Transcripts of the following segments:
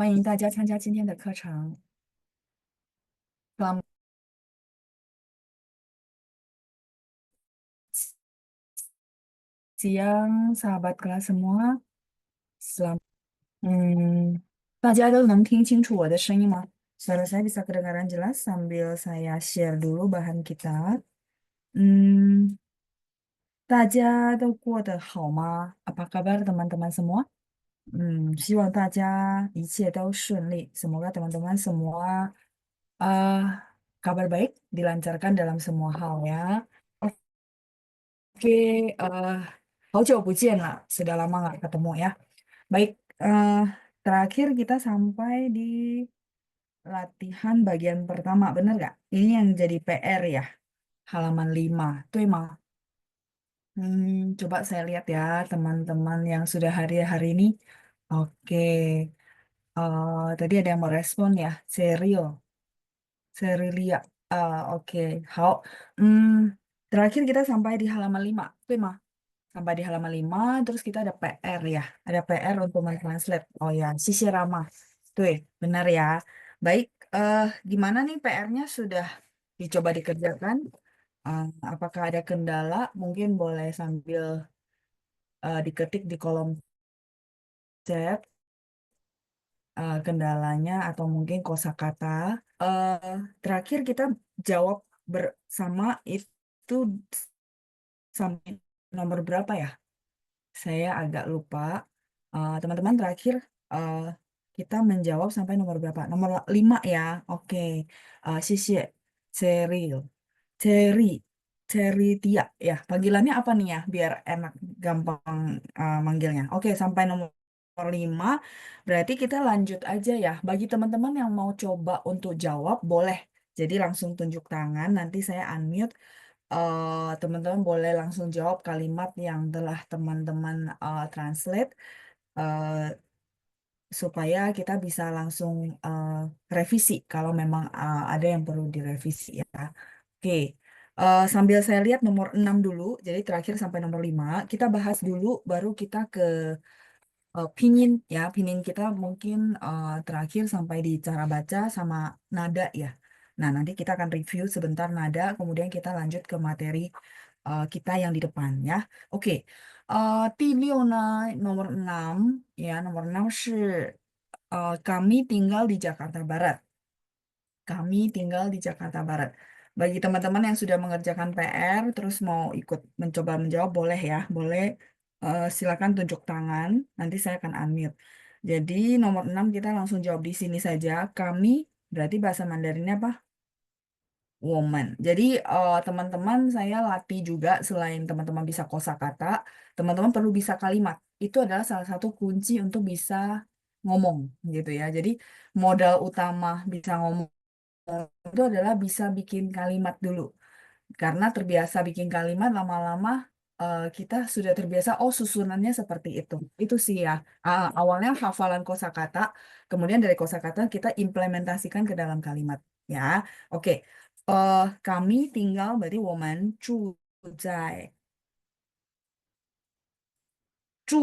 欢迎大家参加今天的课程。Selamat siang, sahabat kelas semua. Selamat, 大家都能听清楚我的声音吗？Suara saya bisa kedengaran jelas sambil saya share dulu bahan kita. 嗯，大家都过得好吗？Apa kabar teman-teman semua? 希望大家一切都顺利。Semoga teman-teman semua kabar baik, dilancarkan dalam semua hal ya. Oke, eh, 好久不见了, sudah lama nggak ketemu ya. Baik, eh, terakhir kita sampai di latihan bagian pertama, bener nggak? Ini yang jadi PR ya, halaman 5. Tuh emang, coba saya lihat ya teman-teman yang sudah hari ini. Oke, tadi ada yang merespon ya, serial. Serilia. Oke. Hao. Hmm, terakhir kita sampai di halaman 5. Tuh, mah. Sampai di halaman 5, terus kita ada PR ya. Ada PR untuk mentranslate. Oh ya, sisi ramah. Tuh, benar ya. Baik, gimana nih PR-nya sudah dicoba dikerjakan? Apakah ada kendala? Mungkin boleh sambil diketik di kolom chat kendalanya atau mungkin kosakata. Terakhir kita jawab bersama itu sampai nomor berapa ya? Saya agak lupa. Teman-teman terakhir eh, kita menjawab sampai nomor berapa? Nomor 5 ya. Oke. Sisi Ceril. Ceri. Ceri Tia. Ya, panggilannya apa nih ya? Biar enak, gampang manggilnya. Oke, sampai nomor 5. Berarti kita lanjut aja ya. Bagi teman-teman yang mau coba untuk jawab, boleh. Jadi langsung tunjuk tangan. Nanti saya unmute. Teman-teman boleh langsung jawab kalimat yang telah teman-teman translate eh, supaya kita bisa langsung eh, revisi kalau memang ada yang perlu direvisi ya. Oke, sambil saya lihat nomor 6 dulu, jadi terakhir sampai nomor 5 kita bahas dulu, baru kita ke pinin ya. Pinin kita mungkin terakhir sampai di cara baca sama nada ya. Nah, nanti kita akan review sebentar nada, kemudian kita lanjut ke materi kita yang di depan ya. Oke, 第六呢, nomor 6 ya, nomor 6 kami tinggal di Jakarta Barat. Kami tinggal di Jakarta Barat. Bagi teman-teman yang sudah mengerjakan PR, terus mau ikut mencoba menjawab, boleh ya. Boleh, silakan tunjuk tangan. Nanti saya akan unmute. Jadi nomor 6 kita langsung jawab di sini saja. Kami, berarti bahasa Mandarinnya apa? Woman. Jadi teman-teman saya latih juga selain teman-teman bisa kosakata, teman-teman perlu bisa kalimat. Itu adalah salah satu kunci untuk bisa ngomong gitu ya. Jadi modal utama bisa ngomong itu adalah bisa bikin kalimat dulu. Karena terbiasa bikin kalimat lama-lama kita sudah terbiasa, oh susunannya seperti itu. Itu sih ya. Awalnya hafalan kosakata, kemudian dari kosakata kita implementasikan ke dalam kalimat. Ya, oke. Kami tinggal berarti 我们住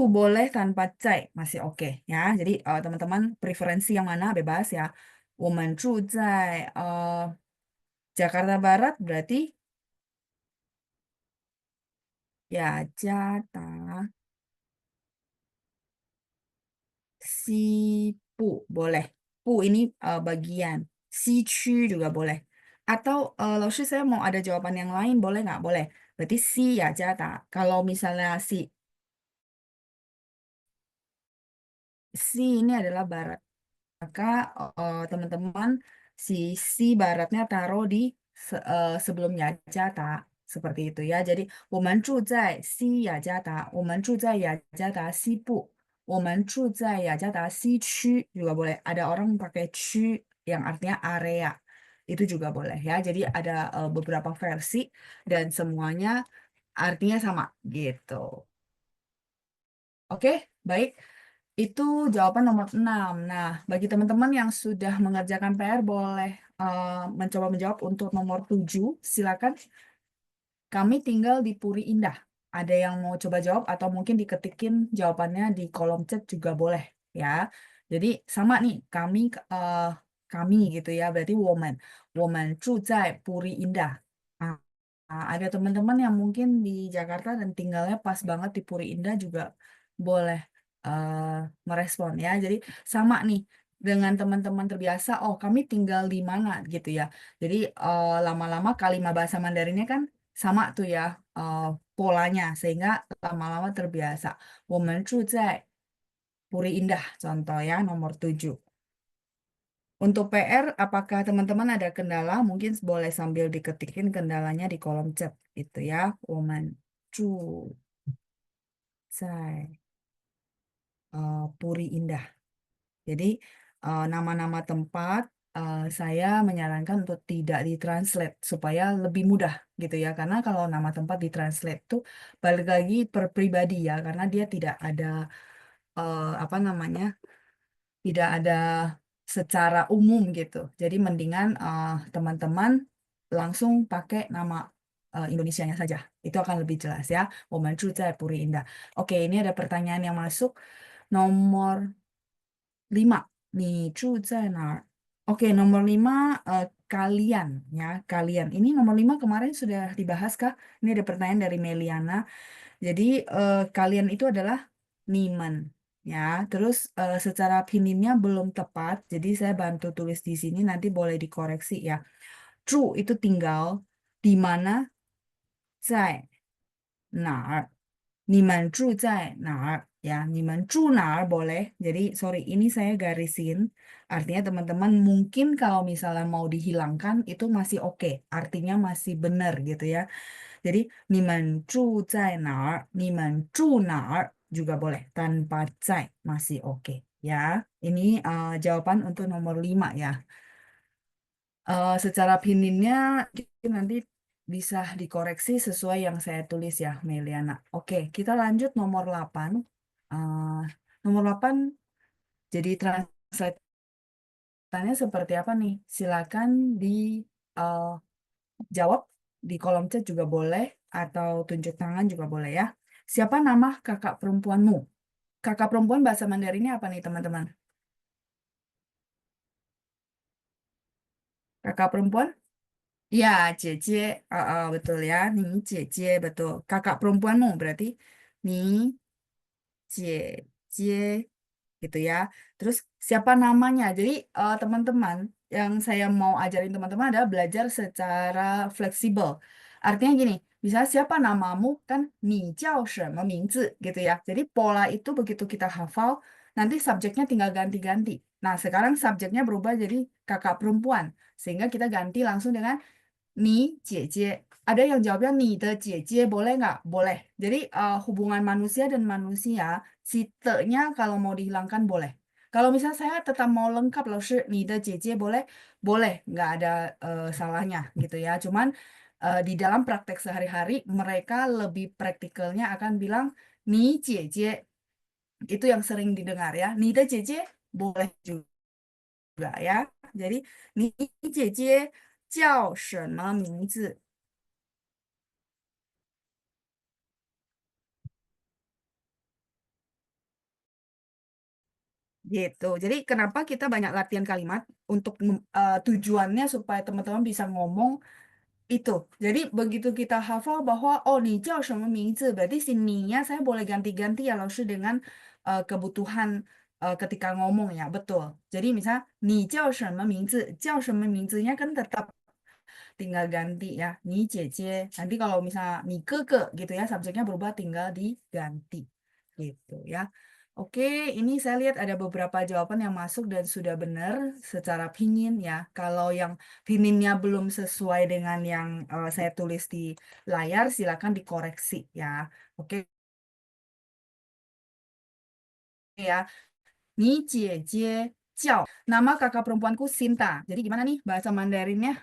boleh tanpa 在 masih oke ya. Jadi teman-teman preferensi yang mana bebas ya. 我们住在 Jakarta Barat berarti ya Jakarta Sipu boleh. Pu ini bagian. Sicu juga boleh. Atau lalu saya mau ada jawaban yang lain boleh nggak? Boleh. Berarti si ya Jakarta. Kalau misalnya si ini adalah barat. Maka teman-teman si baratnya taruh di sebelumnya Jakarta seperti itu ya. Jadi 我们住在西雅加达，我们住在雅加达西部，我们住在雅加达西区 juga boleh. Ada orang pakai 区 yang artinya area. Itu juga boleh ya. Jadi ada beberapa versi dan semuanya artinya sama gitu. Oke, baik. Itu jawaban nomor 6. Nah, bagi teman-teman yang sudah mengerjakan PR, boleh mencoba menjawab untuk nomor 7. Silakan. Kami tinggal di Puri Indah. Ada yang mau coba jawab atau mungkin diketikin jawabannya di kolom chat juga boleh ya. Jadi sama nih, kami gitu ya, berarti woman. Woman 住在 Puri Indah. Ah, ada teman-teman yang mungkin di Jakarta dan tinggalnya pas banget di Puri Indah juga boleh eh, merespon ya. Jadi sama nih dengan teman-teman terbiasa, oh kami tinggal di mana gitu ya. Jadi lama-lama kalimat bahasa Mandarinnya kan sama tuh ya eh, polanya, sehingga lama-lama terbiasa. 我们住在 Puri Indah, contoh ya, nomor 7. Untuk PR, apakah teman-teman ada kendala? Mungkin boleh sambil diketikin kendalanya di kolom chat. Itu ya, 我们住在 Puri Indah. Jadi, nama-nama tempat saya menyarankan untuk tidak ditranslate supaya lebih mudah gitu ya. Karena kalau nama tempat ditranslate tuh balik lagi per pribadi ya, karena dia tidak ada apa namanya, tidak ada secara umum gitu. Jadi mendingan teman-teman langsung pakai nama Indonesianya saja. Itu akan lebih jelas ya. 我们住在 Puri Indah. Oke, ini ada pertanyaan yang masuk. Nomor 5. 你住在哪儿? Oke, nomor 5 kalian ya, kalian. Ini nomor 5 kemarin sudah dibahas kah? Ini ada pertanyaan dari Meliana. Jadi kalian itu adalah Niman ya. Terus secara pininnya belum tepat. Jadi saya bantu tulis di sini nanti boleh dikoreksi ya. True itu tinggal di mana, 在哪儿? 你们住在哪儿? Ya, 你们住哪儿 boleh. Jadi sorry ini saya garisin. Artinya teman-teman mungkin kalau misalnya mau dihilangkan itu masih oke. Artinya masih benar gitu ya. Jadi 你们住在哪儿? 你们住哪儿 juga boleh tanpa 在 masih oke ya. Ini jawaban untuk nomor 5 ya. Secara pininnya nanti bisa dikoreksi sesuai yang saya tulis ya, Meliana. Oke, kita lanjut nomor 8. Eh, nomor 8 jadi translatannya seperti apa nih? Silakan dijawab di kolom chat juga boleh atau tunjuk tangan juga boleh ya. Siapa nama kakak perempuanmu? Kakak perempuan bahasa Mandarinnya apa nih, teman-teman? Kakak perempuan? Ya, Cece, betul ya. Nih, Cece, betul. Kakak perempuanmu berarti nih, Cece, gitu ya. Terus siapa namanya? Jadi teman-teman, yang saya mau ajarin teman-teman adalah belajar secara fleksibel. Artinya gini, misalnya siapa namamu kan 你叫什么名字 gitu ya. Jadi pola itu begitu kita hafal, nanti subjeknya tinggal ganti-ganti. Nah, sekarang subjeknya berubah jadi kakak perempuan. Sehingga kita ganti langsung dengan 你姐姐. Ada yang jawabnya 你的姐姐 boleh nggak? Boleh. Jadi hubungan manusia dan manusia, si-te-nya kalau mau dihilangkan boleh. Kalau misalnya saya tetap mau lengkap loh, 是你的姐姐 boleh, boleh, nggak ada salahnya gitu ya. Cuman di dalam praktek sehari-hari mereka lebih praktikalnya akan bilang 你姐姐 itu yang sering didengar ya. 你的姐姐 boleh juga ya. Jadi 你姐姐叫什么名字? Gitu. Jadi kenapa kita banyak latihan kalimat untuk tujuannya supaya teman-teman bisa ngomong itu. Jadi begitu kita hafal bahwa oh 你叫什么名字 berarti si ni-nya saya boleh ganti-ganti ya langsung dengan kebutuhan ketika ngomong ya. Betul. Jadi misalnya 你叫什么名字 叫什么名字-nya kan tetap tinggal ganti ya. Ni Cece. Nanti kalau misalnya ni Keke gitu ya, subjeknya berubah tinggal diganti. Gitu ya. Oke, ini saya lihat ada beberapa jawaban yang masuk dan sudah benar secara pinyin ya. Kalau yang pininnya belum sesuai dengan yang saya tulis di layar, silakan dikoreksi ya. Oke ya. Ni Jie Jiao. Nama kakak perempuanku Sinta. Jadi gimana nih bahasa Mandarinnya?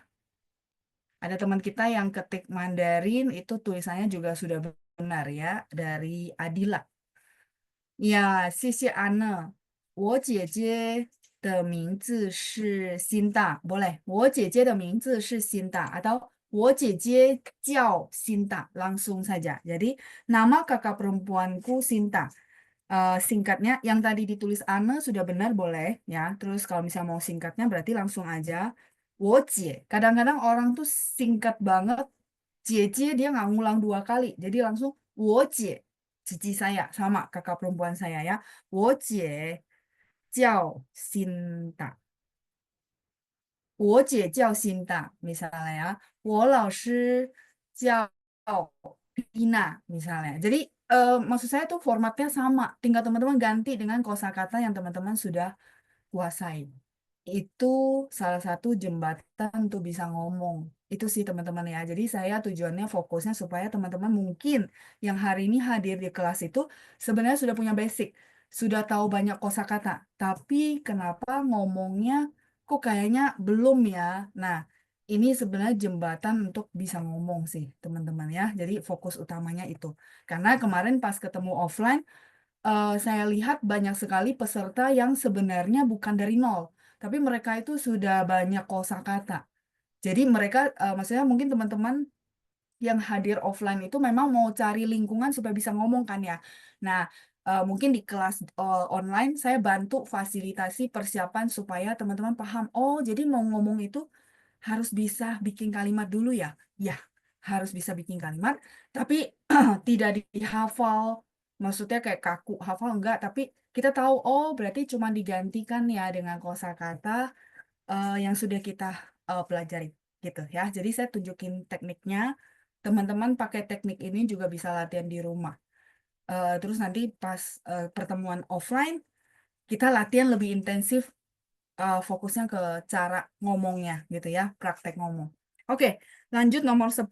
Ada teman kita yang ketik Mandarin itu tulisannya juga sudah benar ya dari Adila. Ya, 谢谢 Anna. 我姐姐的名字是 Sinta. Boleh. 我姐姐的名字是 Sinta. Atau 我姐姐叫 Sinta. Langsung saja. Jadi, nama kakak perempuanku Sinta. Singkatnya yang tadi ditulis Ane sudah benar boleh ya. Terus kalau misalnya mau singkatnya berarti langsung aja 我姐. Kadang-kadang orang tuh singkat banget. Cie dia nggak ngulang dua kali. Jadi langsung 我姐. Cici saya sama kakak perempuan saya ya. 我姐叫 Sinta. 我姐叫 Sinta misalnya ya. 我老师叫 Pina misalnya. Jadi maksud saya tuh formatnya sama. Tinggal teman-teman ganti dengan kosakata yang teman-teman sudah kuasai. Itu salah satu jembatan untuk bisa ngomong. Itu sih teman-teman ya. Jadi saya tujuannya fokusnya supaya teman-teman mungkin yang hari ini hadir di kelas itu sebenarnya sudah punya basic, sudah tahu banyak kosakata. Tapi kenapa ngomongnya kok kayaknya belum ya? Nah, ini sebenarnya jembatan untuk bisa ngomong sih teman-teman ya. Jadi fokus utamanya itu. Karena kemarin pas ketemu offline, saya lihat banyak sekali peserta yang sebenarnya bukan dari nol, tapi mereka itu sudah banyak kosakata. Jadi mereka, maksudnya mungkin teman-teman yang hadir offline itu memang mau cari lingkungan supaya bisa ngomong kan ya. Nah, mungkin di kelas online saya bantu fasilitasi persiapan supaya teman-teman paham. Oh, jadi mau ngomong itu harus bisa bikin kalimat dulu ya. Ya, harus bisa bikin kalimat, tapi tidak dihafal. Maksudnya kayak kaku, hafal enggak, tapi kita tahu, oh berarti cuma digantikan ya dengan kosakata yang sudah kita pelajari gitu ya. Jadi saya tunjukin tekniknya, teman-teman pakai teknik ini juga bisa latihan di rumah. Terus nanti pas pertemuan offline, kita latihan lebih intensif, fokusnya ke cara ngomongnya gitu ya, praktek ngomong. Oke, lanjut nomor 10.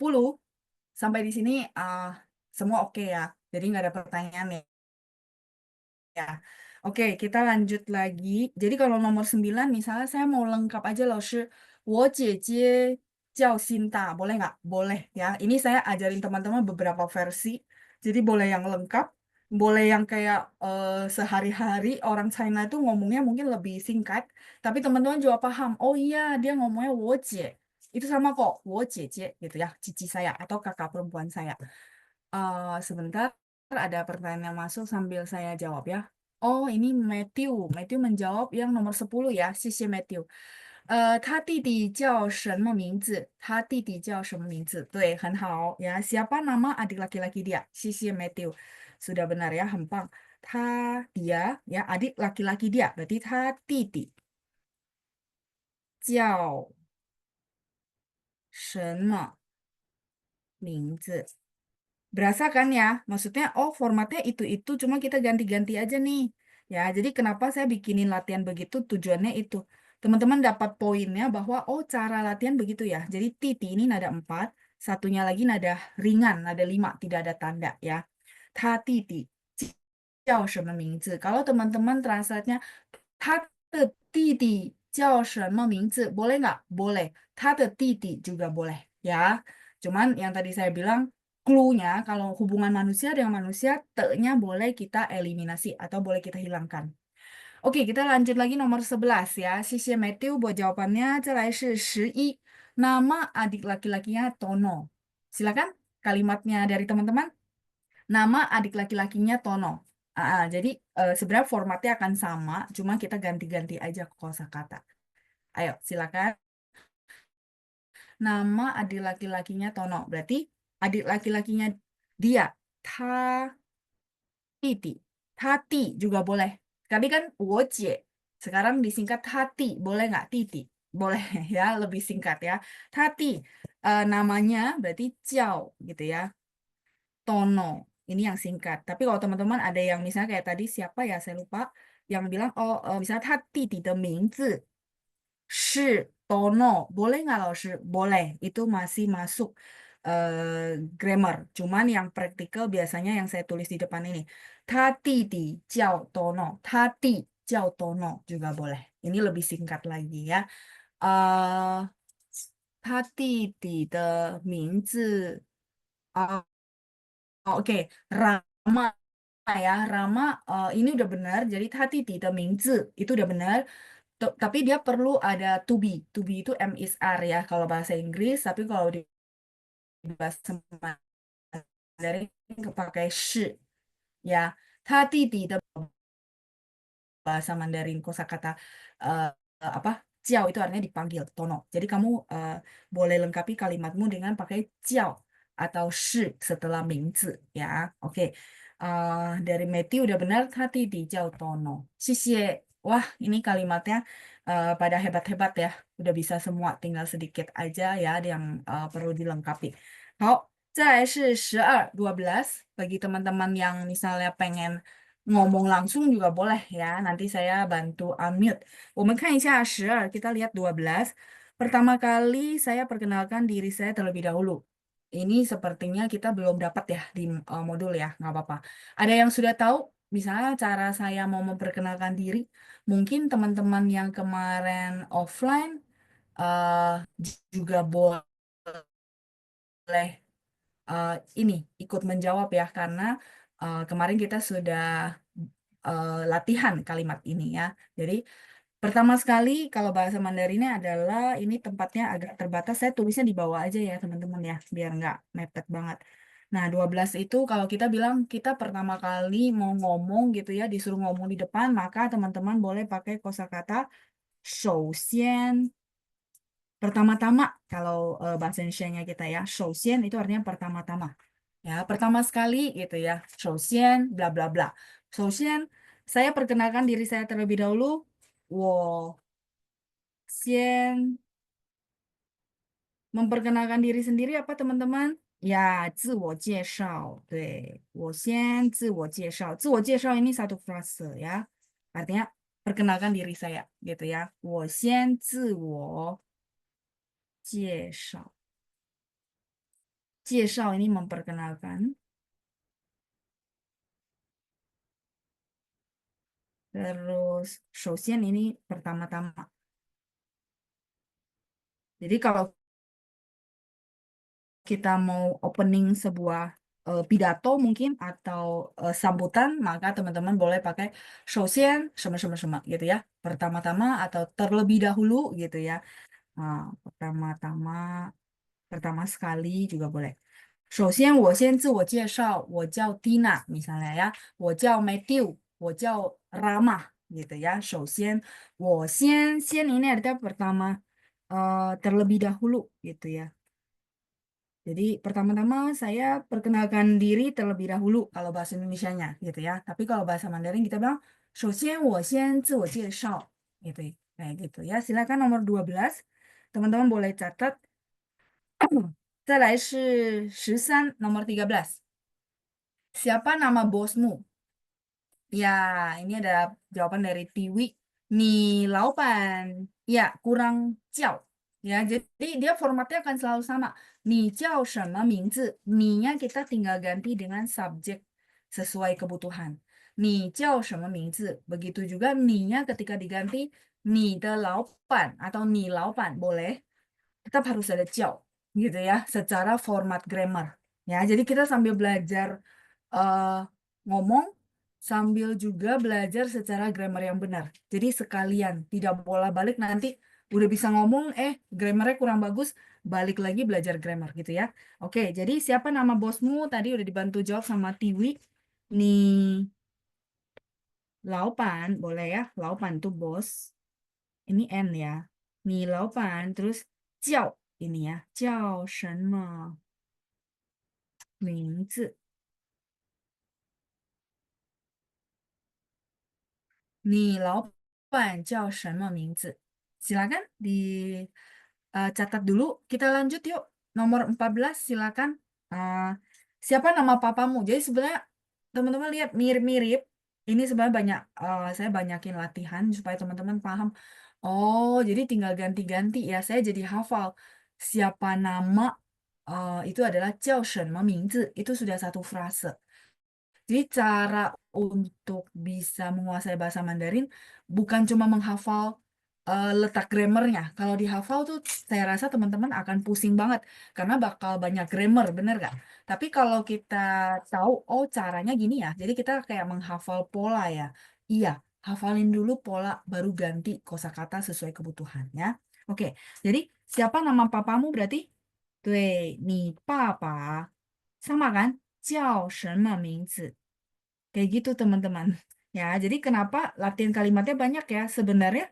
Sampai di sini semua oke ya. Jadi nggak ada pertanyaan ya. Oke, kita lanjut lagi. Jadi kalau nomor 9, misalnya saya mau lengkap aja loh, 我姐姐叫 Sinta. Boleh nggak? Boleh ya. Ini saya ajarin teman-teman beberapa versi. Jadi boleh yang lengkap, boleh yang kayak sehari-hari orang China itu ngomongnya mungkin lebih singkat. Tapi teman-teman juga paham, oh iya dia ngomongnya 我姐. Itu sama kok, 我姐姐gitu ya, cici saya atau kakak perempuan saya. Sebentar, ada pertanyaan yang masuk sambil saya jawab ya. Oh, ini Matthew. Matthew menjawab yang nomor 10 ya. 谢谢 Matthew. 他弟弟叫什么名字？他弟弟叫什么名字？对，很好ya. Siapa nama adik laki-laki dia? 谢谢 Matthew. Sudah benar ya, 很棒. Dia ya, adik laki-laki dia. Berarti 他弟弟叫什么名字? Berasa kan ya? Maksudnya, oh formatnya itu, cuma kita ganti-ganti aja nih. Ya, jadi kenapa saya bikinin latihan begitu? Tujuannya itu. Teman-teman dapat poinnya bahwa, oh cara latihan begitu ya. Jadi titi ini nada 4, satunya lagi nada ringan, nada 5, tidak ada tanda ya. Ta titi, 叫什么名字? Kalau teman-teman translate-nya, 他的弟弟叫什么名字? Boleh nggak? Boleh. 他的弟弟 juga boleh ya. Cuman yang tadi saya bilang, clue-nya kalau hubungan manusia dengan manusia, te-nya boleh kita eliminasi atau boleh kita hilangkan. Oke, kita lanjut lagi nomor 11 ya. 谢谢 Matthew buat jawabannya. 再来是11. Nama adik laki-lakinya Tono. Silakan kalimatnya dari teman-teman. Nama adik laki-lakinya Tono. Jadi sebenarnya formatnya akan sama, cuma kita ganti-ganti aja kosakata. Ayo, silakan. Nama adik laki-lakinya Tono. Berarti adik laki-lakinya dia, ta titi. Tati juga boleh. Tadi kan 我姐. Sekarang disingkat Tati. Boleh nggak Titi? Boleh ya, lebih singkat ya. Tati. Namanya berarti Ciao gitu ya. Tono. Ini yang singkat. Tapi kalau teman-teman ada yang misalnya kayak tadi siapa ya, saya lupa. Yang bilang, oh misalnya 他弟弟的名字是 boleh nggak Laoshi? Boleh, itu masih masuk grammar. Cuman yang praktikal biasanya yang saya tulis di depan ini. Tati jiao Tono, tati jiao Tono juga boleh. Ini lebih singkat lagi ya. 他弟弟的名字oke, Rama ya, Rama ini udah benar. Jadi tadi的名字 itu udah benar. Tapi dia perlu ada to be. To be itu M is R ya kalau bahasa Inggris. Tapi kalau di bahasa Mandarin pakai shi ya. 他弟弟的 bahasa Mandarin kosakata eh, apa jiao itu artinya dipanggil tono. Jadi kamu boleh lengkapi kalimatmu dengan pakai jiao atau shi setelah mingzi ya. Oke. Dari Meti udah benar hati di jiao tono. Xie. Wah, ini kalimatnya pada hebat-hebat ya. Udah bisa semua, tinggal sedikit aja ya yang perlu dilengkapi. 好，再来是12 bagi teman-teman yang misalnya pengen ngomong langsung juga boleh ya. Nanti saya bantu unmute. 我们看一下12, kita lihat 12. Pertama kali saya perkenalkan diri saya terlebih dahulu. Ini sepertinya kita belum dapat ya di modul ya, nggak apa-apa. Ada yang sudah tahu, misalnya cara saya mau memperkenalkan diri, mungkin teman-teman yang kemarin offline juga boleh eh, ini ikut menjawab ya karena kemarin kita sudah latihan kalimat ini ya. Jadi pertama sekali kalau bahasa Mandarinnya adalah ini tempatnya agak terbatas. Saya tulisnya di bawah aja ya teman-teman ya biar nggak mepet banget. Nah 12 itu kalau kita bilang kita pertama kali mau ngomong gitu ya disuruh ngomong di depan maka teman-teman boleh pakai kosakata 首先 pertama-tama kalau bahasa Indonesia-nya kita ya, 首先 itu artinya pertama-tama. Ya, pertama sekali gitu ya. 首先 bla bla bla. 首先 saya perkenalkan diri saya terlebih dahulu. 我先 memperkenalkan diri sendiri apa teman-teman? Ya, 自我介绍. 对，我先自我介绍. 自我介绍 ini satu frase ya. Artinya perkenalkan diri saya gitu ya. 我先自我介绍. 介绍 ini memperkenalkan. Terus 首先 ini pertama-tama. Jadi kalau kita mau opening sebuah pidato mungkin atau sambutan, maka teman-teman boleh pakai 首先 sama-sama gitu ya. Pertama-tama atau terlebih dahulu gitu ya. Nah, pertama-tama, pertama sekali juga boleh. 首先我先自我介绍，我叫 Tina misalnya ya, 我叫 Matthew, 我叫 Rama gitu ya. 首先，我先 ini artinya pertama terlebih dahulu gitu ya. Jadi pertama-tama saya perkenalkan diri terlebih dahulu kalau bahasa Indonesianya gitu ya. Tapi kalau bahasa Mandarin kita bilang 首先我先自我介绍 gitu. Kayak gitu ya. Silakan nomor 12. Teman-teman boleh catat. 再来是13, nomor 13. Siapa nama bosmu? Ya, ini ada jawaban dari Tiwi. Ni Laupan. Ya, kurang jiao. Ya, jadi dia formatnya akan selalu sama. Ni jiao shenme mingzi. Ni-nya kita tinggal ganti dengan subjek sesuai kebutuhan. Ni jiao shenme mingzi. Begitu juga ni-nya ketika diganti ni de laupan atau ni laupan boleh. Tetap harus ada jiao gitu ya, secara format grammar. Ya, jadi kita sambil belajar eh, ngomong sambil juga belajar secara grammar yang benar. Jadi sekalian, tidak bolak-balik nanti udah bisa ngomong, grammarnya kurang bagus, balik lagi belajar grammar gitu ya. Oke, jadi siapa nama bosmu? Tadi udah dibantu jawab sama Tiwi. Nih, Laupan, boleh ya. Laupan tuh bos. Ini N ya. Nih, Laupan, terus Jiao ini ya. Jiao 什么名字? Nih, 老板叫什么名字? Silakan catat dulu. Kita lanjut yuk. Nomor 14 silakan. Eh, siapa nama papamu? Jadi sebenarnya teman-teman lihat mirip-mirip. Ini sebenarnya banyak saya banyakin latihan supaya teman-teman paham. Oh, jadi tinggal ganti-ganti ya. Saya jadi hafal. Siapa nama itu adalah 叫什么名字. Itu sudah satu frase. Jadi cara untuk bisa menguasai bahasa Mandarin bukan cuma menghafal letak grammarnya. Kalau dihafal tuh saya rasa teman-teman akan pusing banget karena bakal banyak grammar, bener gak? Tapi kalau kita tahu, oh caranya gini ya, jadi kita kayak menghafal pola ya. Iya, hafalin dulu pola baru ganti kosakata sesuai kebutuhan ya. Oke, jadi siapa nama papamu berarti? 对，你爸爸 sama kan? 叫什么名字? Kayak gitu teman-teman. Ya, jadi kenapa latihan kalimatnya banyak ya? Sebenarnya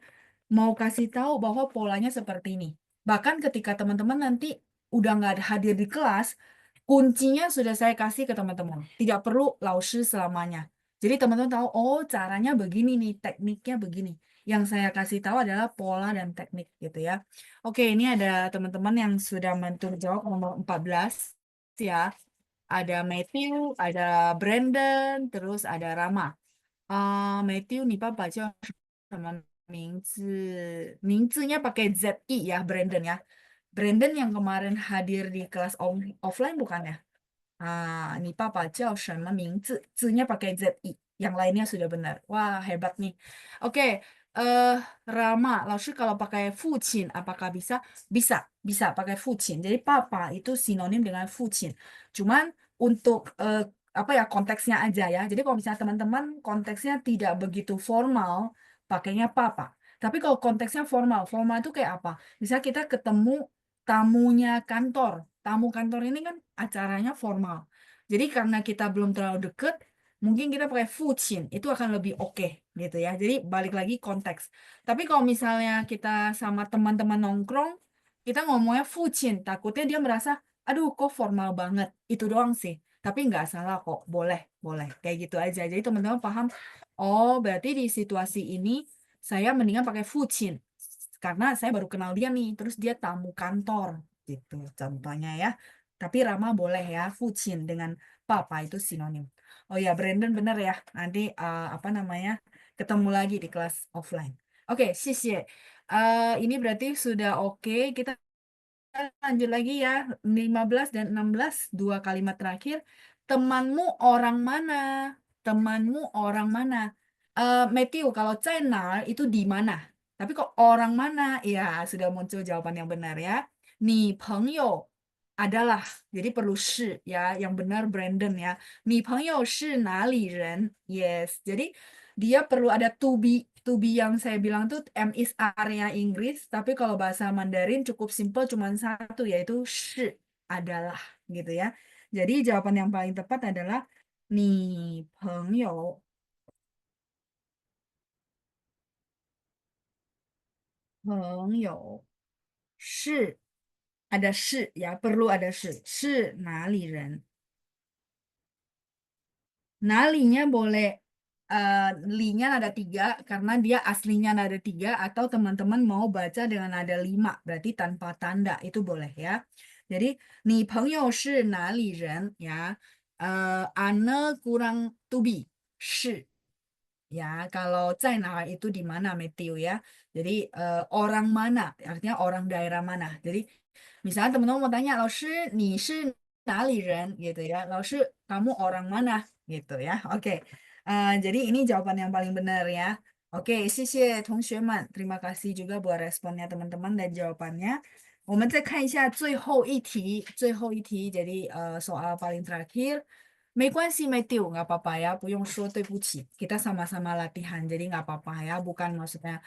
mau kasih tahu bahwa polanya seperti ini. Bahkan ketika teman-teman nanti udah nggak ada hadir di kelas, kuncinya sudah saya kasih ke teman-teman. Tidak perlu laushi selamanya. Jadi teman-teman tahu, oh caranya begini nih, tekniknya begini. Yang saya kasih tahu adalah pola dan teknik gitu ya. Oke, ini ada teman-teman yang sudah menentukan jawab nomor 14 ya. Ada Matthew, ada Brandon, terus ada Rama. Matthew, 你爸爸叫什么名字？名字nya pakai ZI ya, Brandon ya. Brandon yang kemarin hadir di kelas offline bukan ya? 你爸爸叫什么名字? Z-nya pakai ZI. Yang lainnya sudah benar. Wah, hebat nih. Oke, eh Rama, lalu kalau pakai fucin, apakah bisa? Bisa, bisa pakai fucin. Jadi papa itu sinonim dengan fucin. Cuman untuk apa ya konteksnya aja ya. Jadi kalau misalnya teman-teman konteksnya tidak begitu formal, pakainya papa. Tapi kalau konteksnya formal, formal itu kayak apa? Misalnya kita ketemu tamunya kantor. Tamu kantor ini kan acaranya formal. Jadi karena kita belum terlalu deket, mungkin kita pakai fucin, itu akan lebih oke gitu ya. Jadi balik lagi konteks. Tapi kalau misalnya kita sama teman-teman nongkrong, kita ngomongnya fucin, takutnya dia merasa, aduh kok formal banget. Itu doang sih. Tapi nggak salah kok, boleh, boleh. Kayak gitu aja. Jadi teman-teman paham, oh berarti di situasi ini saya mendingan pakai fucin. Karena saya baru kenal dia nih, terus dia tamu kantor gitu contohnya ya. Tapi Rama boleh ya, fucin dengan papa itu sinonim. Oh ya, Brandon bener ya. Nanti apa namanya ketemu lagi di kelas offline. Oke, 谢谢. Ini berarti sudah oke. Kita lanjut lagi ya. 15 dan 16, dua kalimat terakhir. Temanmu orang mana? Temanmu orang mana? Matthew, kalau China itu di mana? Tapi kok orang mana? Ya, sudah muncul jawaban yang benar ya. Ni pengyo adalah, jadi perlu shi ya, yang benar Brandon ya. Ni pengyo shi nali ren? Yes, jadi dia perlu ada to be. To be yang saya bilang tuh M is area Inggris, tapi kalau bahasa Mandarin cukup simple cuma satu yaitu shi adalah gitu ya. Jadi jawaban yang paling tepat adalah ni pengyo 朋友是 ada 是 ya perlu ada 是哪里人 Nalinya boleh linya ada tiga karena dia aslinya ada tiga atau teman-teman mau baca dengan ada lima berarti tanpa tanda itu boleh ya. Jadi 你朋友是哪里人 ya. Ane kurang to be 是 ya. Kalau 在哪 itu di mana Matthew ya. Jadi orang mana artinya orang daerah mana. Jadi misalnya teman-teman mau tanya, 老师你是哪里人 gitu ya. 老师 kamu orang mana gitu ya. Oke. Jadi ini jawaban yang paling benar ya. Oke, 谢谢同学们. Terima kasih juga buat responnya teman-teman dan jawabannya. 我们再看一下最后一题，jadi soal paling terakhir. 没关系, Matthew, nggak apa-apa ya, 不用说对不起. Kita sama-sama latihan, jadi nggak apa-apa ya. Bukan maksudnya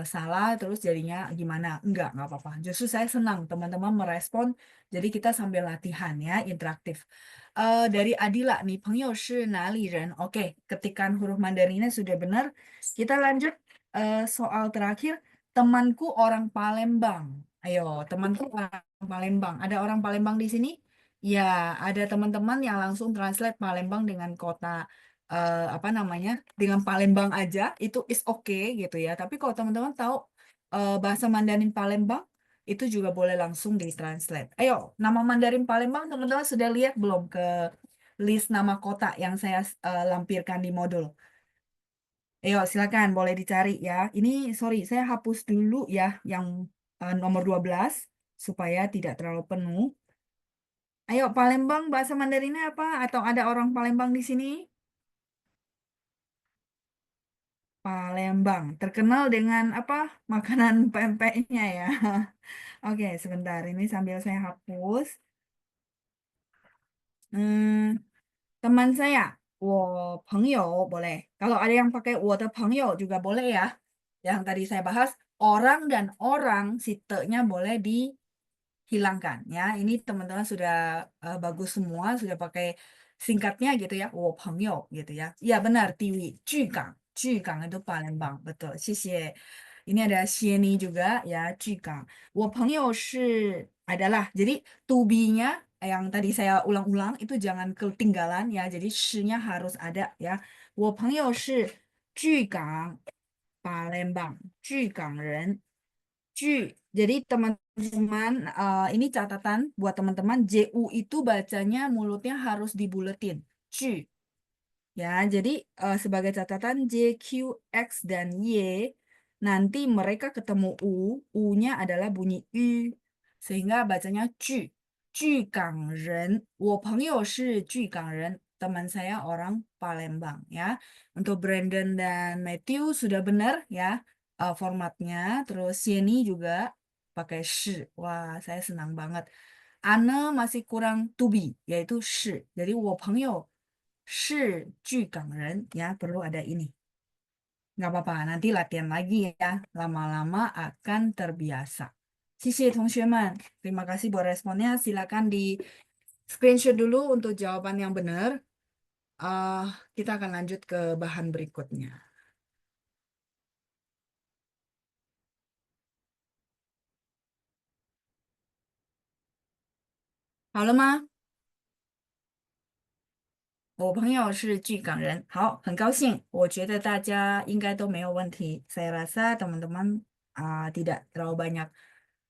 salah terus jadinya gimana. Nggak apa-apa. Justru saya senang teman-teman merespon, jadi kita sambil latihan ya, interaktif. Dari Adila nih, 朋友是哪里人? Oke, ketikan huruf Mandarinnya sudah benar. Kita lanjut soal terakhir. Temanku orang Palembang. Ayo, temanku orang Palembang. Ada orang Palembang di sini? Ya, ada teman-teman yang langsung translate Palembang dengan kota apa namanya? Dengan Palembang aja itu is okay gitu ya. Tapi kalau teman-teman tahu bahasa Mandarin Palembang itu juga boleh langsung ditranslate. Ayo, nama Mandarin Palembang teman-teman sudah lihat belum ke list nama kota yang saya lampirkan di modul? Ayo, silakan boleh dicari ya. Ini sorry, saya hapus dulu ya yang nomor 12 supaya tidak terlalu penuh. Ayo, Palembang bahasa Mandarinnya apa? Atau ada orang Palembang di sini? Palembang, terkenal dengan apa? Makanan pempeknya ya. Oke, sebentar. Ini sambil saya hapus. Hmm, teman saya, 我朋友 boleh. Kalau ada yang pakai 我的朋友 juga boleh ya. Yang tadi saya bahas, orang dan orang, si te-nya boleh dihilangkan ya. Ini teman-teman sudah bagus semua, sudah pakai singkatnya gitu ya, 我朋友 gitu ya. Ya benar, Tiwi, 巨港 itu Palembang, betul. 谢谢. Ini ada Sieni juga ya, 巨港. 我朋友 adalah, jadi to be-nya yang tadi saya ulang-ulang itu jangan ketinggalan ya. Jadi 是nya harus ada ya. 我朋友是巨港 Palembang, 巨港人. Jadi teman-teman, ini catatan buat teman-teman, JU itu bacanya mulutnya harus dibuletin. Ju. Ya, jadi sebagai catatan J, Q, X, dan Y, nanti mereka ketemu U-nya adalah bunyi U, sehingga bacanya Ju. Ju Ren. 我朋友是 teman saya orang Palembang ya. Untuk Brandon dan Matthew sudah benar ya formatnya. Terus Sieni juga pakai shi. Wah, saya senang banget. Ana masih kurang to be, yaitu shi. Jadi 我朋友是 ya, perlu ada ini. Nggak apa-apa, nanti latihan lagi ya. Lama-lama akan terbiasa. 谢谢同学们. Terima kasih buat responnya. Silakan di screenshot dulu untuk jawaban yang benar. Eh, kita akan lanjut ke bahan berikutnya.好了吗？我朋友是巨港人，好，很高兴。我觉得大家应该都没有问题。Saya rasa teman-teman tidak terlalu banyak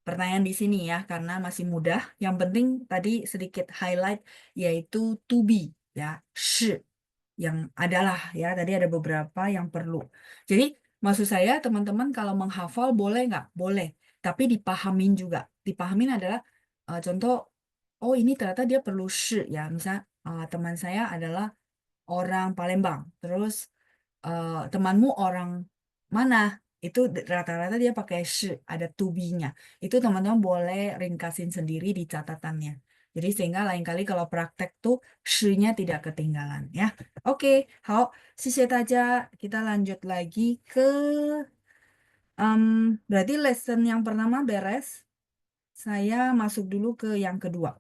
pertanyaan di sini ya, karena masih mudah. Yang penting tadi sedikit highlight yaitu to be ya, 是 yang adalah ya. Tadi ada beberapa yang perlu. Jadi maksud saya teman-teman kalau menghafal boleh nggak? Boleh, tapi dipahamin juga. Dipahamin adalah contoh, oh ini ternyata dia perlu 是 ya. Misal teman saya adalah orang Palembang, terus temanmu orang mana? Itu rata-rata dia pakai 是, ada to be-nya. Itu teman-teman boleh ringkasin sendiri di catatannya. Jadi sehingga lain kali kalau praktek tuh 是nya tidak ketinggalan ya. Oke, 好，谢谢大家. Kita lanjut lagi ke berarti lesson yang pertama beres. Saya masuk dulu ke yang kedua.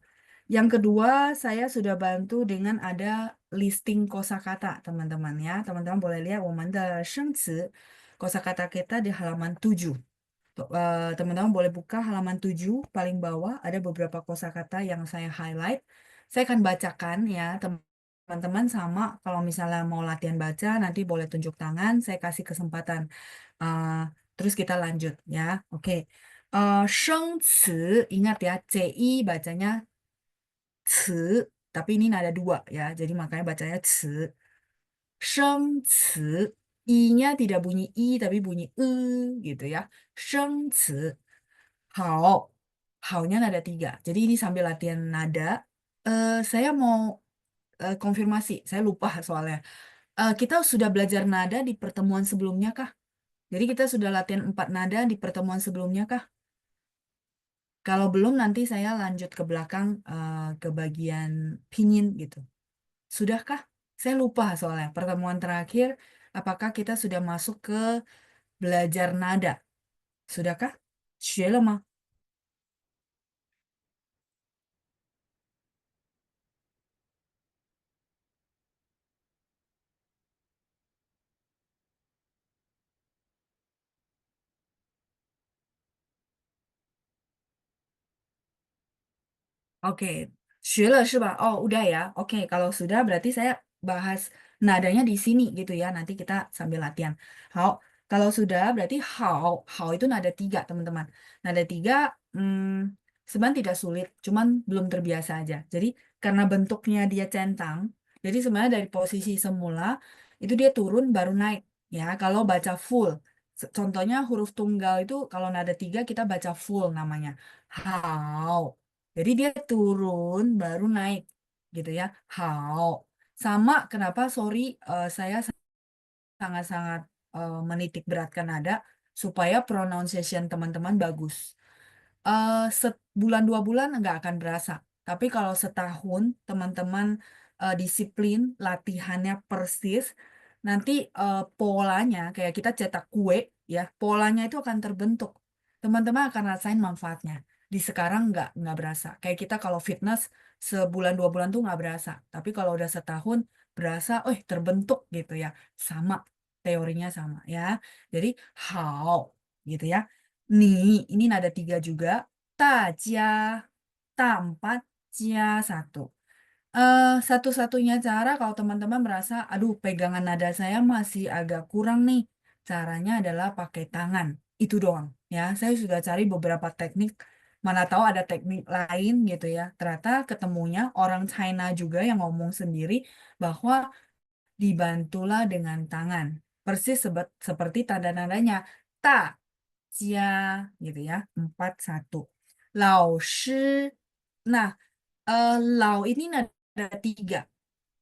Yang kedua, saya sudah bantu dengan ada listing kosakata, teman-teman ya. Teman-teman boleh lihat 我们的生词 kosakata kita di halaman 7. Teman-teman boleh buka halaman 7 paling bawah, ada beberapa kosakata yang saya highlight. Saya akan bacakan ya, teman-teman, sama kalau misalnya mau latihan baca nanti boleh tunjuk tangan, saya kasih kesempatan. Uh, terus kita lanjut ya. Oke. 生词 ingat ya, CI bacanya 词, tapi ini nada dua ya, jadi makanya bacanya 词. 生词 i-nya tidak bunyi i tapi bunyi gitu ya. 生词 好, hao-nya nada tiga. Jadi ini sambil latihan nada. Saya mau konfirmasi, saya lupa soalnya. Kita sudah belajar nada di pertemuan sebelumnya kah? Jadi kita sudah latihan 4 nada di pertemuan sebelumnya kah? Kalau belum nanti saya lanjut ke belakang ke bagian pinyin gitu. Sudahkah? Saya lupa soalnya pertemuan terakhir apakah kita sudah masuk ke belajar nada? Sudahkah? 学了吗? Oke, 学了是吧? Oh, udah ya. Oke, kalau sudah berarti saya bahas nadanya di sini gitu ya. Nanti kita sambil latihan. Hao, kalau sudah berarti hao, hao itu nada tiga, teman-teman. Nada tiga sebenarnya tidak sulit, cuman belum terbiasa aja. Jadi karena bentuknya dia centang, jadi sebenarnya dari posisi semula itu dia turun baru naik. Ya, kalau baca full. Contohnya huruf tunggal itu kalau nada tiga kita baca full namanya. Hao. Jadi dia turun baru naik gitu ya. Hao. Sama kenapa sorry saya sangat-sangat menitik beratkan nada supaya pronunciation teman-teman bagus. Sebulan 2 bulan nggak akan berasa. Tapi kalau setahun teman-teman disiplin, latihannya persis, nanti polanya kayak kita cetak kue ya, polanya itu akan terbentuk. Teman-teman akan rasain manfaatnya. Di sekarang nggak berasa. Kayak kita kalau fitness sebulan 2 bulan tuh nggak berasa. Tapi kalau udah setahun berasa, terbentuk gitu ya. Sama, teorinya sama ya. Jadi hao gitu ya. Ini nada 3 juga. Tajia, ta 4, jia 1. Satu-satunya cara kalau teman-teman merasa, aduh pegangan nada saya masih agak kurang nih. Caranya adalah pakai tangan. Itu doang ya. Saya sudah cari beberapa teknik, mana tahu ada teknik lain gitu ya. Ternyata ketemunya orang China juga yang ngomong sendiri bahwa dibantulah dengan tangan. Persis seperti tanda-tandanya. Ta, jia gitu ya. 4-1. Lao shi. Nah, lao ini nada 3.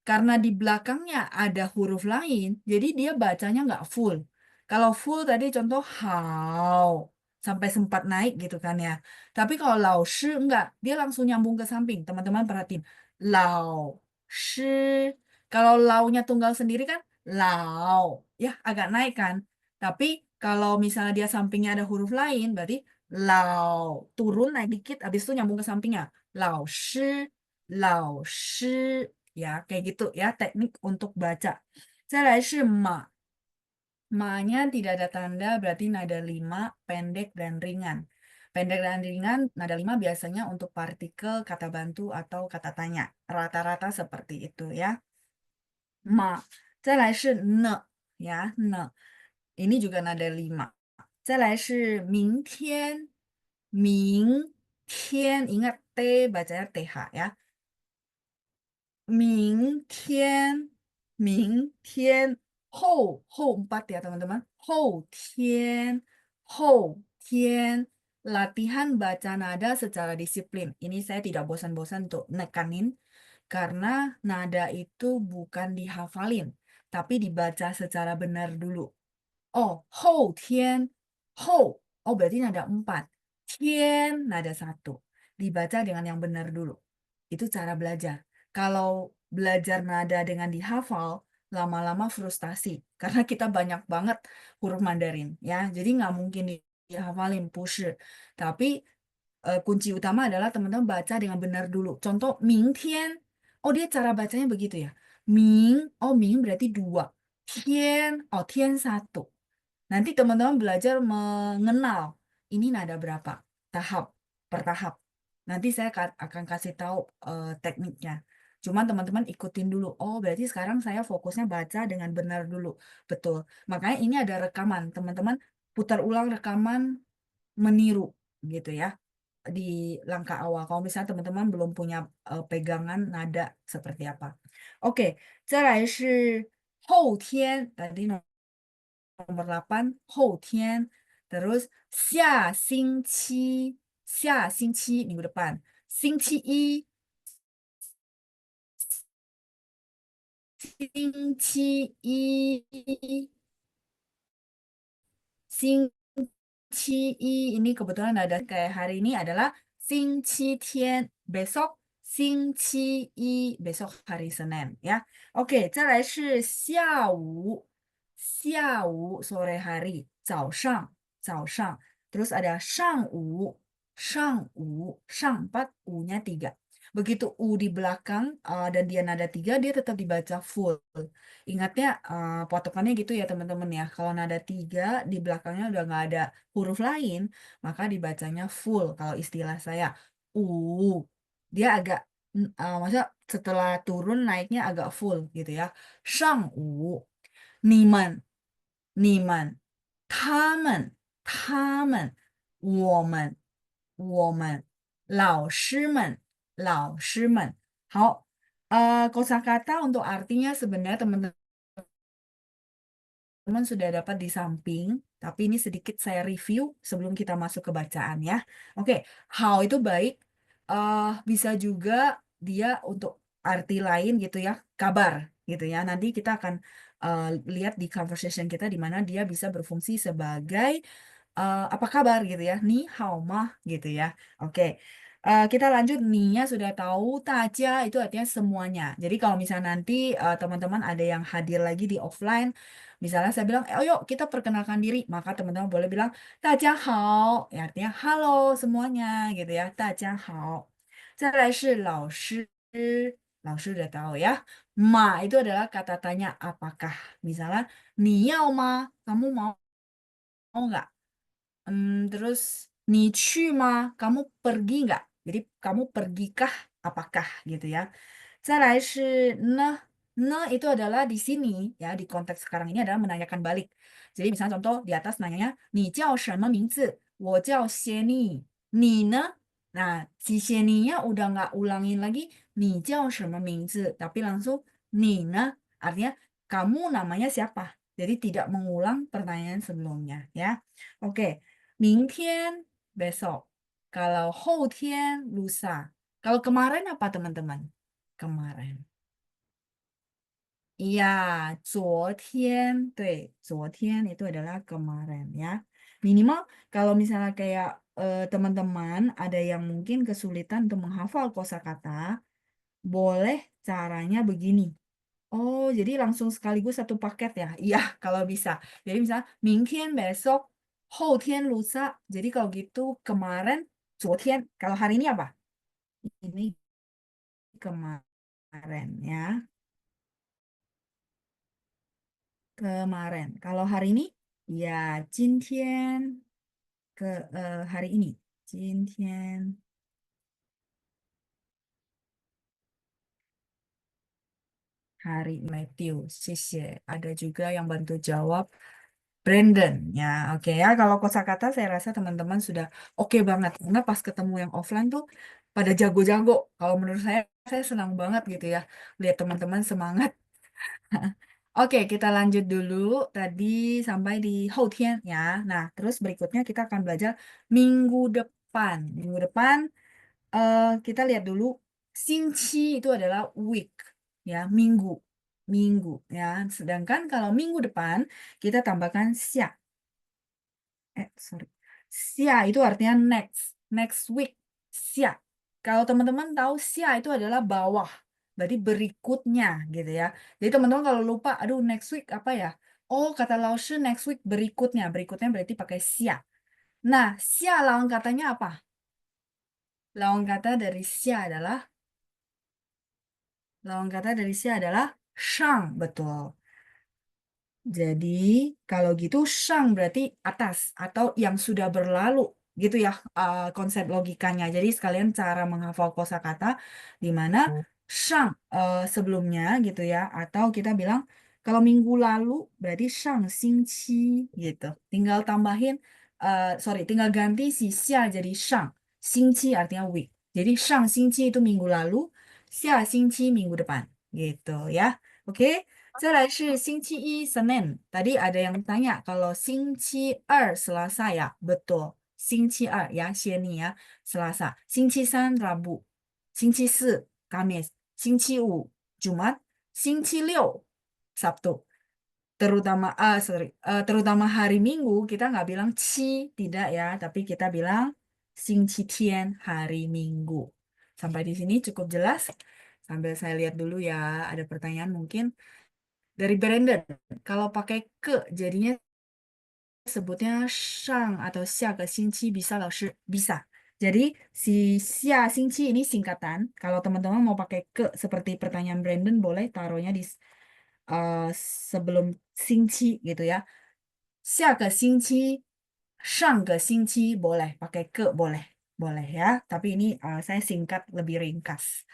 Karena di belakangnya ada huruf lain, jadi dia bacanya nggak full. Kalau full tadi contoh hao, sampai sempat naik gitu kan ya. Tapi kalau lao shi enggak, dia langsung nyambung ke samping. Teman-teman perhatiin. Lao shi. Kalau launya tunggal sendiri kan lao. Ya, agak naik kan. Tapi kalau misalnya dia sampingnya ada huruf lain, berarti lao. Turun naik dikit, habis itu nyambung ke sampingnya. Lao shi, lao shi. Ya, kayak gitu ya teknik untuk baca. 再来是 ma. Ma-nya tidak ada tanda, berarti nada 5, pendek dan ringan. Pendek dan ringan, nada 5 biasanya untuk partikel, kata bantu, atau kata tanya. Rata-rata seperti itu ya. Ma. 再来是 ne. Ya, ne. Ini juga nada 5. 再来是明天. 明天. Ingat T bacanya TH ya. 明天, 明天, 4 ya teman-teman. 后天, 后天. Latihan baca nada secara disiplin. Ini saya tidak bosan-bosan untuk nekanin karena nada itu bukan dihafalin, tapi dibaca secara benar dulu. Oh, 后天, 后. Oh, berarti nada 4. 天, nada 1. Dibaca dengan yang benar dulu. Itu cara belajar. Kalau belajar nada dengan dihafal, lama-lama frustasi. Karena kita banyak banget huruf Mandarin. Ya, jadi nggak mungkin dihafalin, push. Tapi kunci utama adalah teman-teman baca dengan benar dulu. Contoh, 明天. Oh, dia cara bacanya begitu ya. Ming berarti 2. Tian, oh, tian 1. Nanti teman-teman belajar mengenal ini nada berapa, tahap per tahap. Nanti saya akan kasih tahu tekniknya. Cuman teman-teman ikutin dulu. Oh, berarti sekarang saya fokusnya baca dengan benar dulu. Betul. Makanya ini ada rekaman. Teman-teman putar ulang rekaman meniru gitu ya di langkah awal. Kalau misalnya teman-teman belum punya pegangan nada seperti apa. Oke, 再来是 后天. Tadi nomor 8, 后天. Terus 下星期, minggu depan. 星期一, 星期一, 星期一 ini kebetulan ada kayak hari ini adalah 星期天, besok 星期一, besok hari Senin ya. Oke, 再来是下午, sore hari, 早上. Terus ada 上午, 4, u-nya 3. Begitu u di belakang dan dia nada 3, dia tetap dibaca full. Ingatnya potokannya gitu ya teman-teman ya. Kalau nada 3 di belakangnya udah nggak ada huruf lain, maka dibacanya full kalau istilah saya. U. Dia agak, maksudnya setelah turun naiknya agak full gitu ya. 上午, 你们, 他们, 我们, 老师们. 好, kosakata untuk artinya sebenarnya teman-teman sudah dapat di samping, tapi ini sedikit saya review sebelum kita masuk ke bacaan ya. Oke, how itu baik, bisa juga dia untuk arti lain gitu ya, kabar gitu ya. Nanti kita akan lihat di conversation kita di mana dia bisa berfungsi sebagai apa kabar gitu ya. Ni hao ma gitu ya. Oke. Kita lanjut ni-nya sudah tahu, taja itu artinya semuanya. Jadi kalau misalnya nanti teman-teman ada yang hadir lagi di offline, misalnya saya bilang, oh yuk kita perkenalkan diri, maka teman-teman boleh bilang, taja hao, ya artinya halo semuanya gitu ya, taja hao. 再来是老师，老师 udah tahu ya. Ma itu adalah kata tanya apakah. Misalnya, 你要吗? Kamu mau nggak? Terus, 你去吗? Kamu pergi nggak? Jadi, kamu pergikah? Apakah gitu ya. 再来是呢，呢itu adalah di sini ya di konteks sekarang ini adalah menanyakan balik. Jadi misalnya contoh di atas nanyanya 你叫什么名字？我叫谢妮。你呢？Nah, si Sheni-nya udah nggak ulangin lagi 你叫什么名字, tapi langsung 你呢? Artinya kamu namanya siapa? Jadi tidak mengulang pertanyaan sebelumnya ya. Oke, 明天 besok. Kalau 后天 lusa. Kalau kemarin apa teman-teman? Kemarin. Iya, 昨天, 对, 昨天 itu adalah kemarin ya. Minimal kalau misalnya kayak teman-teman ada yang mungkin kesulitan untuk menghafal kosakata, boleh caranya begini. Oh, jadi langsung sekaligus satu paket ya? Iya, kalau bisa. Jadi misalnya, 明天 besok, 后天 lusa. Jadi kalau gitu kemarin, 昨天. Kalau hari ini apa? Ini kemarin ya. Kemarin. Kalau hari ini, ya 今天 hari ini. 今天 hari Matthew. 谢谢. Ada juga yang bantu jawab. Brandon. Ya, oke ya. Kalau kosakata saya rasa teman-teman sudah oke banget. Karena pas ketemu yang offline tuh pada jago-jago. Kalau menurut saya senang banget gitu ya. Lihat teman-teman semangat. Oke, kita lanjut dulu. Tadi sampai di Houtian ya. Nah, terus berikutnya kita akan belajar minggu depan. Minggu depan kita lihat dulu. Xingqi itu adalah week ya, minggu. Minggu ya. Sedangkan kalau minggu depan kita tambahkan xia. Sorry. Xia itu artinya next. Next week. Xia. Kalau teman-teman tahu xia itu adalah bawah. Berarti berikutnya gitu ya. Jadi teman-teman kalau lupa, aduh next week apa ya? Oh kata Laoshi next week berikutnya. Berikutnya berarti pakai xia. Nah, xia lawan katanya apa? Lawan kata dari xia adalah shang, betul. Jadi kalau gitu shang berarti atas atau yang sudah berlalu gitu ya konsep logikanya. Jadi sekalian cara menghafal kosakata di mana shang sebelumnya gitu ya atau kita bilang kalau minggu lalu berarti shang xingqi gitu. Tinggal tambahin tinggal ganti si xia jadi shang. Xingqi artinya week. Jadi shang xingqi itu minggu lalu, xia xingqi minggu depan gitu ya. Oke. 再来是星期一 Senin. Tadi ada yang tanya kalau 星期二 Selasa ya. Betul. 星期二 ya, Sheni ya, Selasa. 星期三 Rabu. 星期四 Kamis. 星期五 Jumat. 星期六 Sabtu. Terutama hari Minggu kita nggak bilang ci, tidak ya, tapi kita bilang 星期天 hari Minggu. Sampai di sini cukup jelas. Sambil saya lihat dulu ya, ada pertanyaan mungkin. Dari Brandon, kalau pakai ke jadinya sebutnya shang atau xia ke xingqi bisa bisa. Jadi si xia xingqi ini singkatan. Kalau teman-teman mau pakai ke seperti pertanyaan Brandon boleh taruhnya di uh, sebelum xingqi gitu ya. Xia ke xingqi, shang ke xingqi boleh, pakai ke boleh. Boleh ya, tapi ini saya singkat lebih ringkas.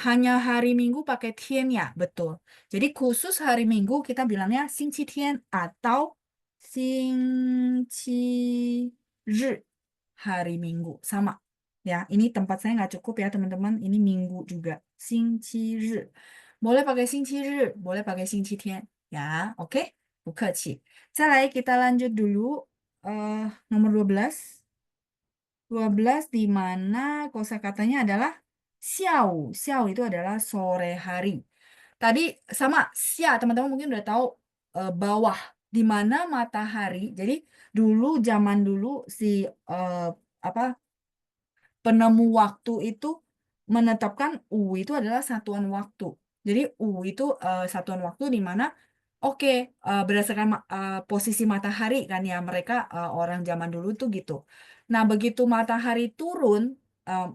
Hanya hari Minggu pakai tien ya, betul. Jadi khusus hari Minggu kita bilangnya 星期天 atau 星期日 hari Minggu sama. Ya, ini tempat saya nggak cukup ya teman-teman. Ini Minggu juga. 星期日 boleh pakai 星期日, boleh pakai 星期天 ya. Oke, 不客气. 再来 kita lanjut dulu nomor 12. 12 di mana kosakatanya adalah siau. Siau itu adalah sore hari. Tadi sama sia, teman-teman mungkin udah tahu bawah. di mana matahari. Jadi dulu zaman dulu si eh, apa penemu waktu itu menetapkan U itu adalah satuan waktu. Jadi U itu satuan waktu di mana oke, berdasarkan posisi matahari kan ya mereka orang zaman dulu tuh gitu. Nah, begitu matahari turun eh,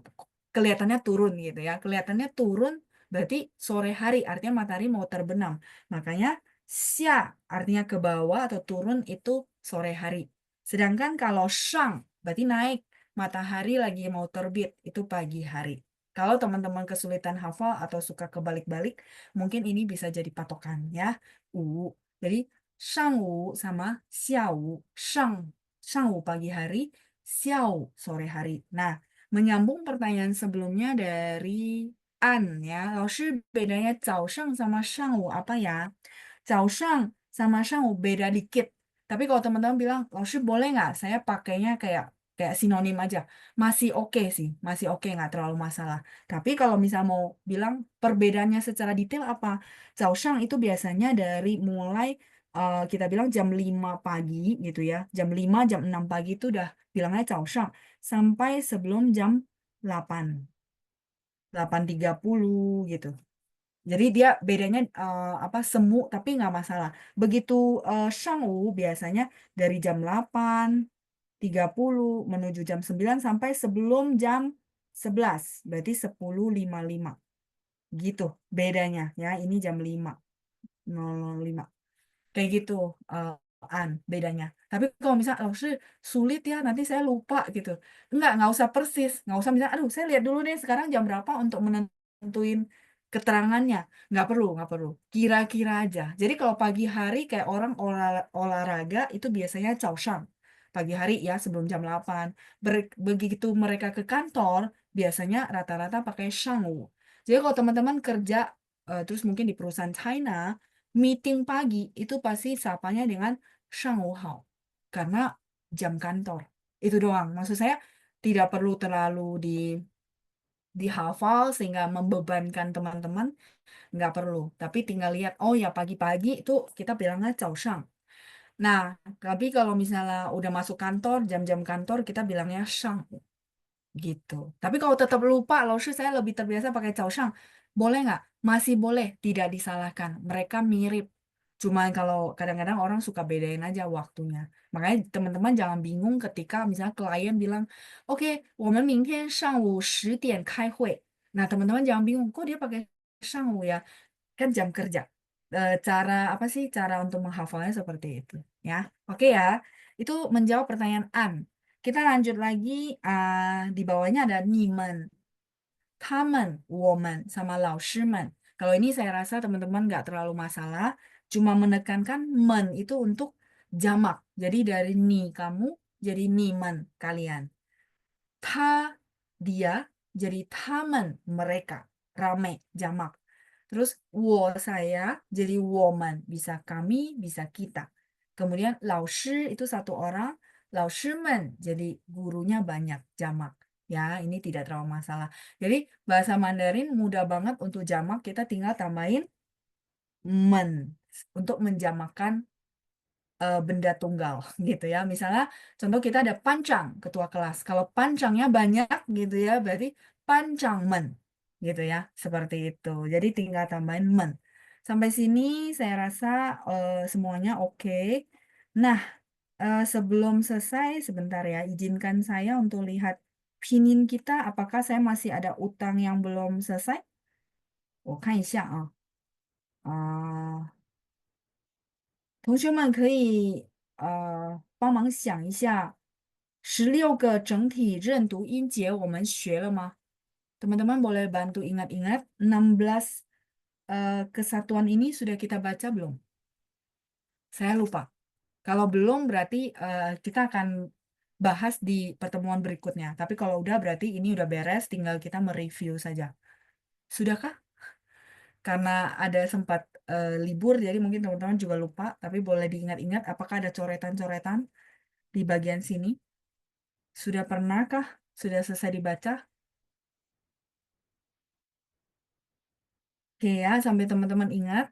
kelihatannya turun gitu ya. Kelihatannya turun berarti sore hari artinya matahari mau terbenam. Makanya xia artinya ke bawah atau turun itu sore hari. Sedangkan kalau shang berarti naik. Matahari lagi mau terbit, itu pagi hari. Kalau teman-teman kesulitan hafal atau suka kebalik-balik, mungkin ini bisa jadi patokan ya. U. Jadi, shangwu sama xiaowu. Shangwu pagi hari, xiaowu sore hari. Nah, menyambung pertanyaan sebelumnya dari An ya. Laoshi bedanya 早上 sama 上午 apa ya? 早上 sama 上午 beda dikit. Tapi kalau teman-teman bilang, Laoshi boleh nggak saya pakainya kayak kayak sinonim aja, masih oke sih, masih oke nggak terlalu masalah. Tapi kalau misal mau bilang perbedaannya secara detail apa, Zhaoshang itu biasanya dari mulai kita bilang jam 5 pagi gitu ya, jam 5 jam 6 pagi itu udah bilangnya Zhaoshang sampai sebelum jam 8, 8.30 gitu. Jadi dia bedanya apa semu tapi nggak masalah. Begitu Shangwu biasanya dari jam 8.30 menuju jam 9 sampai sebelum jam 11. Berarti 10.55. Gitu bedanya ya. Ini jam 5.00 5. Kayak gitu eh, bedanya. Tapi kalau misalnya oh, sulit ya nanti saya lupa gitu. Nggak usah persis. Nggak usah misalnya aduh saya lihat dulu deh sekarang jam berapa untuk menentuin keterangannya. Nggak perlu. Kira-kira aja. Jadi kalau pagi hari kayak orang olahraga itu biasanya caoshan. Pagi hari ya sebelum jam 8. Begitu mereka ke kantor, biasanya rata-rata pakai shangwu. Jadi kalau teman-teman kerja terus mungkin di perusahaan China, meeting pagi itu pasti sapanya dengan 上午好 karena jam kantor. Itu doang. Maksud saya tidak perlu terlalu dihafal sehingga membebankan teman-teman, nggak perlu. Tapi tinggal lihat, oh ya pagi-pagi itu kita bilangnya 早上. Nah, tapi kalau misalnya udah masuk kantor, jam-jam kantor kita bilangnya 上午. Gitu. Tapi kalau tetap lupa, Laoshi saya lebih terbiasa pakai caoshan. Boleh nggak? Masih boleh, tidak disalahkan. Mereka mirip. Cuman kalau kadang-kadang orang suka bedain aja waktunya. Makanya teman-teman jangan bingung ketika misalnya klien bilang, oke, 我们明天上午10点开会. Nah, teman-teman jangan bingung, kok dia pakai 上午 ya? Kan jam kerja. Cara apa sih cara untuk menghafalnya seperti itu ya. Oke ya. Itu menjawab pertanyaan An. Kita lanjut lagi di bawahnya ada Nimen, Tamen, Woman sama 老师们. Kalau ini saya rasa teman-teman nggak terlalu masalah, cuma menekankan men itu untuk jamak. Jadi dari ni kamu jadi nimen kalian. Ta dia jadi tamen mereka rame jamak. Terus wo saya jadi woman bisa kami bisa kita. Kemudian 老师 itu satu orang, 老师们 jadi gurunya banyak jamak. Ya, ini tidak terlalu masalah. Jadi bahasa Mandarin mudah banget untuk jamak kita tinggal tambahin men untuk menjamakan benda tunggal gitu ya. Misalnya contoh kita ada pancang ketua kelas. Kalau pancangnya banyak gitu ya berarti pancangmen gitu ya. Seperti itu. Jadi tinggal tambahin men. Sampai sini saya rasa semuanya oke. Nah, sebelum selesai sebentar ya, izinkan saya untuk lihat pinin kita apakah saya masih ada utang yang belum selesai? 我看一下啊，同学们可以帮忙想一下，16个整体认读音节我们学了吗？Teman-teman boleh bantu ingat-ingat 16 kesatuan ini sudah kita baca belum? Saya lupa. Kalau belum berarti kita akan bahas di pertemuan berikutnya. Tapi kalau udah berarti ini udah beres, tinggal kita mereview saja. Sudahkah? Karena ada sempat libur, jadi mungkin teman-teman juga lupa, tapi boleh diingat-ingat apakah ada coretan-coretan di bagian sini. Sudah pernahkah? Sudah selesai dibaca? Oke ya, sampai teman-teman ingat.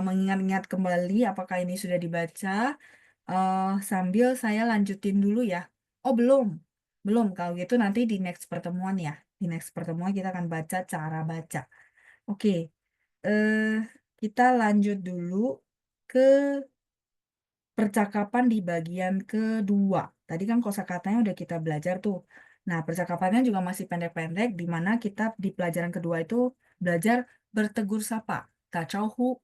mengingat-ingat kembali apakah ini sudah dibaca. Sambil saya lanjutin dulu ya. Oh, belum. Belum. Kalau gitu nanti di next pertemuan ya. Di next pertemuan kita akan baca cara baca. Oke. eh kita lanjut dulu ke percakapan di bagian kedua. Tadi kan kosakatanya udah kita belajar tuh. Nah, percakapannya juga masih pendek-pendek, di mana kita di pelajaran kedua itu belajar bertegur sapa. Tachauhu.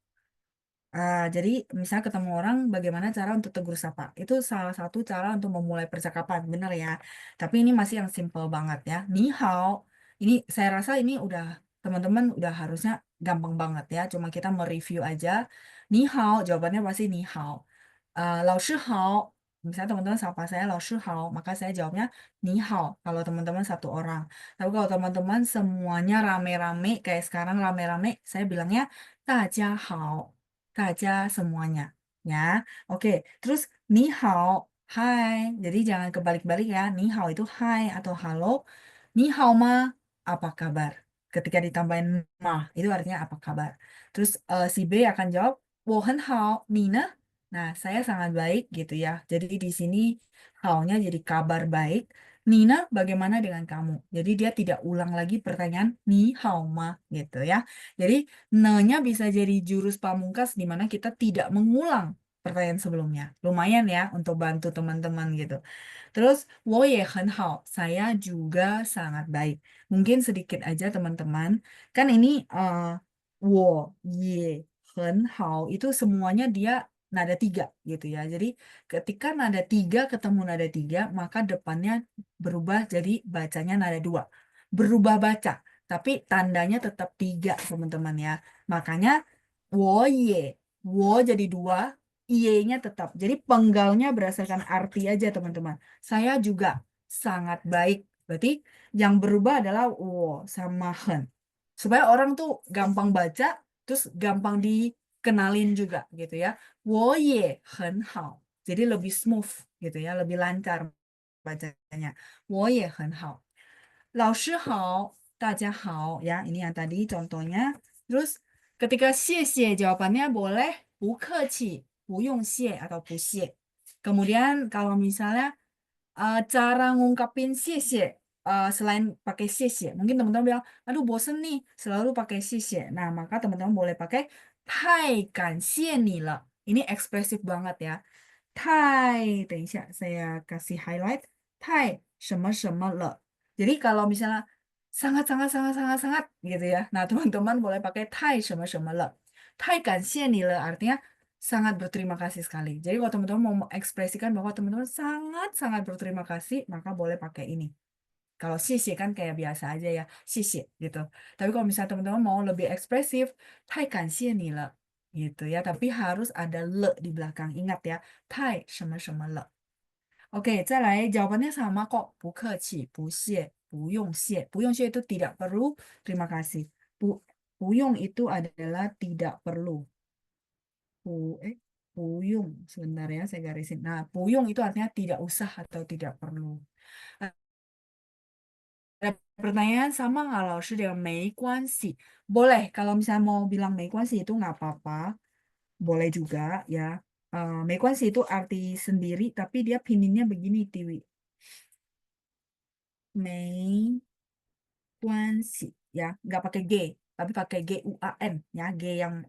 Jadi misalnya ketemu orang, bagaimana cara untuk tegur sapa? Itu salah satu cara untuk memulai percakapan, benar ya. Tapi ini masih yang simple banget ya. Ni hao, ini saya rasa ini udah teman-teman udah harusnya gampang banget ya. Cuma kita mereview aja. Ni hao, jawabannya pasti ni hao. Lao shi hao, misalnya teman-teman sapa saya lao shi hao, maka saya jawabnya ni hao kalau teman-teman satu orang. Tapi kalau teman-teman semuanya rame-rame, kayak sekarang rame-rame, saya bilangnya 大家好。大家semuanya ya. Oke, terus ni hao, hai. Jadi jangan kebalik-balik ya. Ni hao itu hai atau halo. Ni hao ma, apa kabar? Ketika ditambahin ma, itu artinya apa kabar. Terus si B akan jawab, 我很好，你呢? Nah, saya sangat baik gitu ya. Jadi di sini hao-nya jadi kabar baik. Nina, bagaimana dengan kamu? Jadi dia tidak ulang lagi pertanyaan ni hao ma gitu ya. Jadi ne-nya bisa jadi jurus pamungkas di mana kita tidak mengulang pertanyaan sebelumnya. Lumayan ya untuk bantu teman-teman gitu. Terus, 我也很好, saya juga sangat baik. Mungkin sedikit aja teman-teman. Kan ini 我也很好itu semuanya dia nada tiga gitu ya. Jadi ketika nada tiga ketemu nada tiga, maka depannya berubah jadi bacanya nada dua. Berubah baca, tapi tandanya tetap tiga teman-teman ya. Makanya 我也, 我jadi dua, iye-nya tetap. Jadi penggalnya berdasarkan arti aja teman-teman. Saya juga sangat baik. Berarti yang berubah adalah 我 sama 很. Supaya orang tuh gampang baca, terus gampang dikenalin juga gitu ya. 我也很好. Jadi lebih smooth gitu ya, lebih lancar bacanya. 我也很好. 老师好, 大家好 ya. Ini yang tadi contohnya. Terus ketika 谢谢 jawabannya boleh 不客气, 不用谢 atau 不谢. Kemudian kalau misalnya cara ngungkapin 谢谢 selain pakai 谢谢, mungkin teman-teman bilang, aduh bosen nih selalu pakai 谢谢. Nah, maka teman-teman boleh pakai 太感谢你了. Ini ekspresif banget ya. 太，等一下saya kasih highlight 太什么什么了. Jadi kalau misalnya sangat sangat sangat sangat sangat gitu ya. Nah, teman-teman boleh pakai 太什么什么了. 太感谢你了 artinya sangat berterima kasih sekali. Jadi kalau teman-teman mau mengekspresikan bahwa teman-teman sangat-sangat berterima kasih, maka boleh pakai ini. Kalau sisi kan kayak biasa aja ya, sisi gitu. Tapi kalau misalnya teman-teman mau lebih ekspresif, 太感谢你了 gitu ya. Tapi harus ada le di belakang. Ingat ya, 太什么什么了. Oke, 再来 jawabannya sama kok. 不客气,不谢,不用谢. 不用谢 itu tidak perlu, terima kasih. 不用 itu adalah tidak perlu. 不用, sebentar ya saya garisin. Nah, 不用 itu artinya tidak usah atau tidak perlu. Ada pertanyaan sama nggak老师 dengan 没关系? Boleh, kalau misalnya mau bilang 没关系 itu nggak apa-apa. Boleh juga ya. 没关系 itu arti sendiri, tapi dia pininnya begini, Tiwi. 没关系 ya, nggak pakai G, tapi pakai GUAN ya, G yang